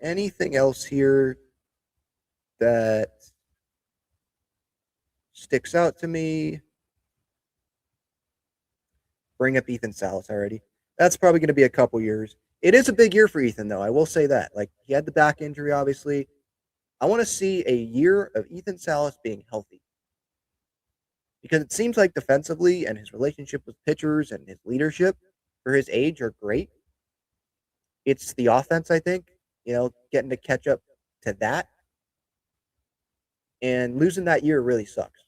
Anything else here that sticks out to me? Bring up Ethan Salas already. That's probably going to be a couple years. It is a big year for Ethan, though. I will say that. Like, he had the back injury, obviously. I want to see a year of Ethan Salas being healthy. Because it seems like defensively and his relationship with pitchers and his leadership for his age are great. It's the offense, I think, getting to catch up to that. And losing that year really sucks.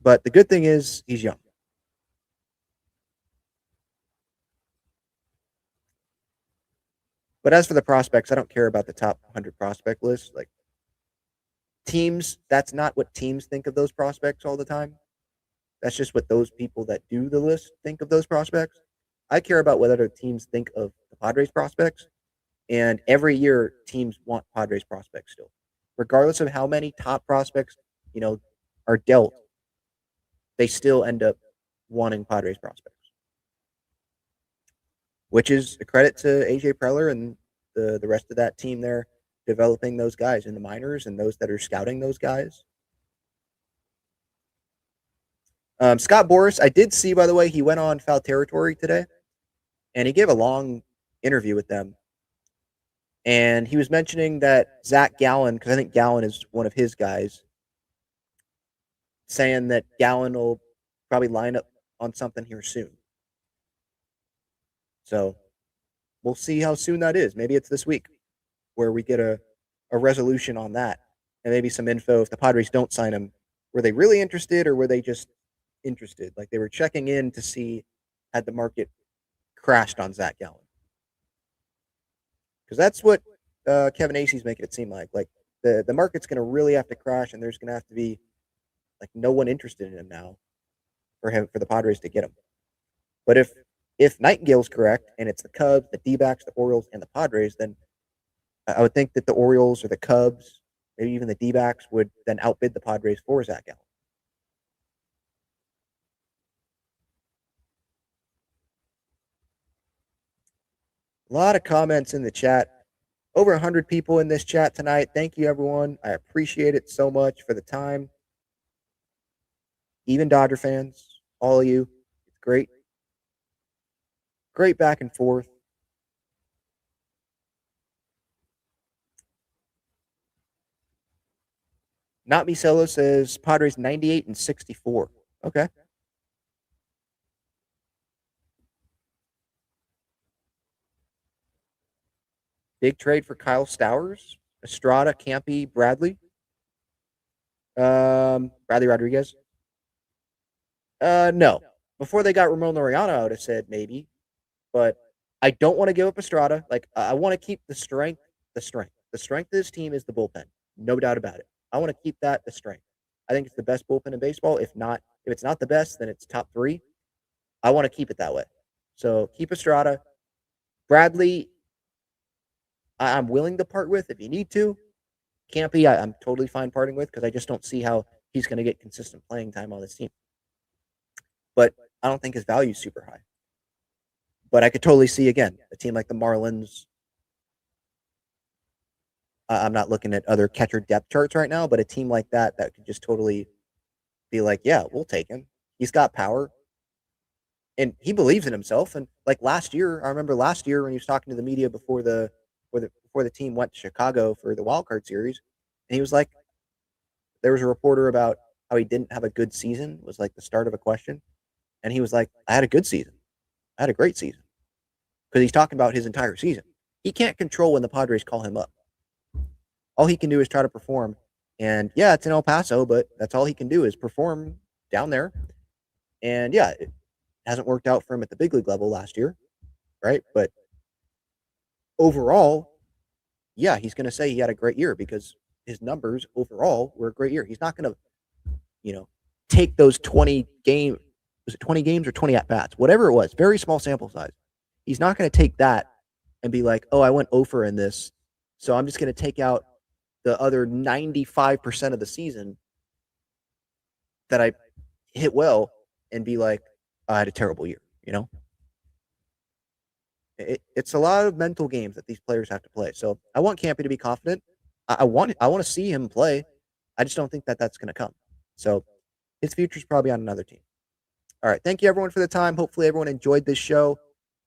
But the good thing is he's young. But as for the prospects, I don't care about the top 100 prospect list. Like, teams, that's not what teams think of those prospects all the time. That's just what those people that do the list think of those prospects. I care about what other teams think of the Padres prospects. And every year, teams want Padres prospects still. Regardless of how many top prospects, are dealt, they still end up wanting Padres prospects. Which is a credit to AJ Preller and the rest of that team there developing those guys in the minors and those that are scouting those guys. Scott Boras, I did see, by the way, he went on Foul Territory today, and he gave a long interview with them. And he was mentioning that Zack Gallon, because I think Gallon is one of his guys, saying that Gallen will probably line up on something here soon. So we'll see how soon that is. Maybe it's this week where we get a resolution on that and maybe some info if the Padres don't sign him. Were they really interested or were they just interested? Like they were checking in to see had the market crashed on Zack Gallon. Because that's what Kevin Acey's making it seem like. Like the market's going to really have to crash and there's going to have to be like no one interested in him now for the Padres to get him. But if Nightingale's correct and it's the Cubs, the D-backs, the Orioles, and the Padres, then I would think that the Orioles or the Cubs, maybe even the D-backs, would then outbid the Padres for Zack Gallon. A lot of comments in the chat. Over 100 people in this chat tonight. Thank you, everyone. I appreciate it so much for the time. Even Dodger fans, all of you. It's great. Great back and forth. Not Me Solo says Padres 98 and 64. Okay. Big trade for Kyle Stowers, Estrada, Campy, Bradley. Bradley Rodriguez. No. Before they got Ramon Laureano, I would have said maybe. But I don't want to give up Estrada. Like, I want to keep the strength. The strength of this team is the bullpen. No doubt about it. I want to keep that the strength. I think it's the best bullpen in baseball. If it's not the best, then it's top 3. I want to keep it that way. So keep Estrada. Bradley, I'm willing to part with if you need to. Campy, I'm totally fine parting with because I just don't see how he's going to get consistent playing time on this team. But I don't think his value is super high. But I could totally see, again, a team like the Marlins. I'm not looking at other catcher depth charts right now, but a team like that could just totally be like, yeah, we'll take him. He's got power. And he believes in himself. And like last year, I remember last year when he was talking to the media before the team went to Chicago for the wild card series, and he was like, there was a reporter about how he didn't have a good season, was like the start of a question. And he was like, I had a good season. I had a great season. Because he's talking about his entire season. He can't control when the Padres call him up. All he can do is try to perform. And yeah, it's in El Paso, but that's all he can do is perform down there. And yeah, it hasn't worked out for him at the big league level last year, right? But overall, yeah, he's going to say he had a great year because his numbers overall were a great year. He's not going to, take those 20 games. Was it 20 games or 20 at-bats? Whatever it was, very small sample size. He's not going to take that and be like, oh, I went 0 in this, so I'm just going to take out the other 95% of the season that I hit well and be like, I had a terrible year, It's a lot of mental games that these players have to play. So I want Campy to be confident. I want to see him play. I just don't think that that's going to come. So his future is probably on another team. All right. Thank you, everyone, for the time. Hopefully everyone enjoyed this show,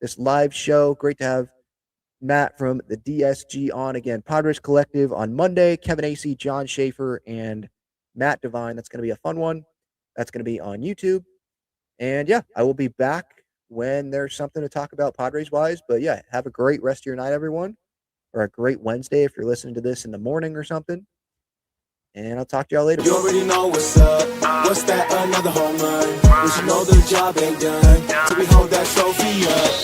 this live show. Great to have Matt from the DSG on again. Padres Collective on Monday. Kevin Acey, John Schaefer, and Matt Devine. That's going to be a fun one. That's going to be on YouTube. And yeah, I will be back when there's something to talk about Padres-wise. But yeah, have a great rest of your night, everyone. Or a great Wednesday if you're listening to this in the morning or something. And I'll talk to y'all later. You already know what's up. What's that? Another home run. But you know the job ain't done till we hold that trophy up.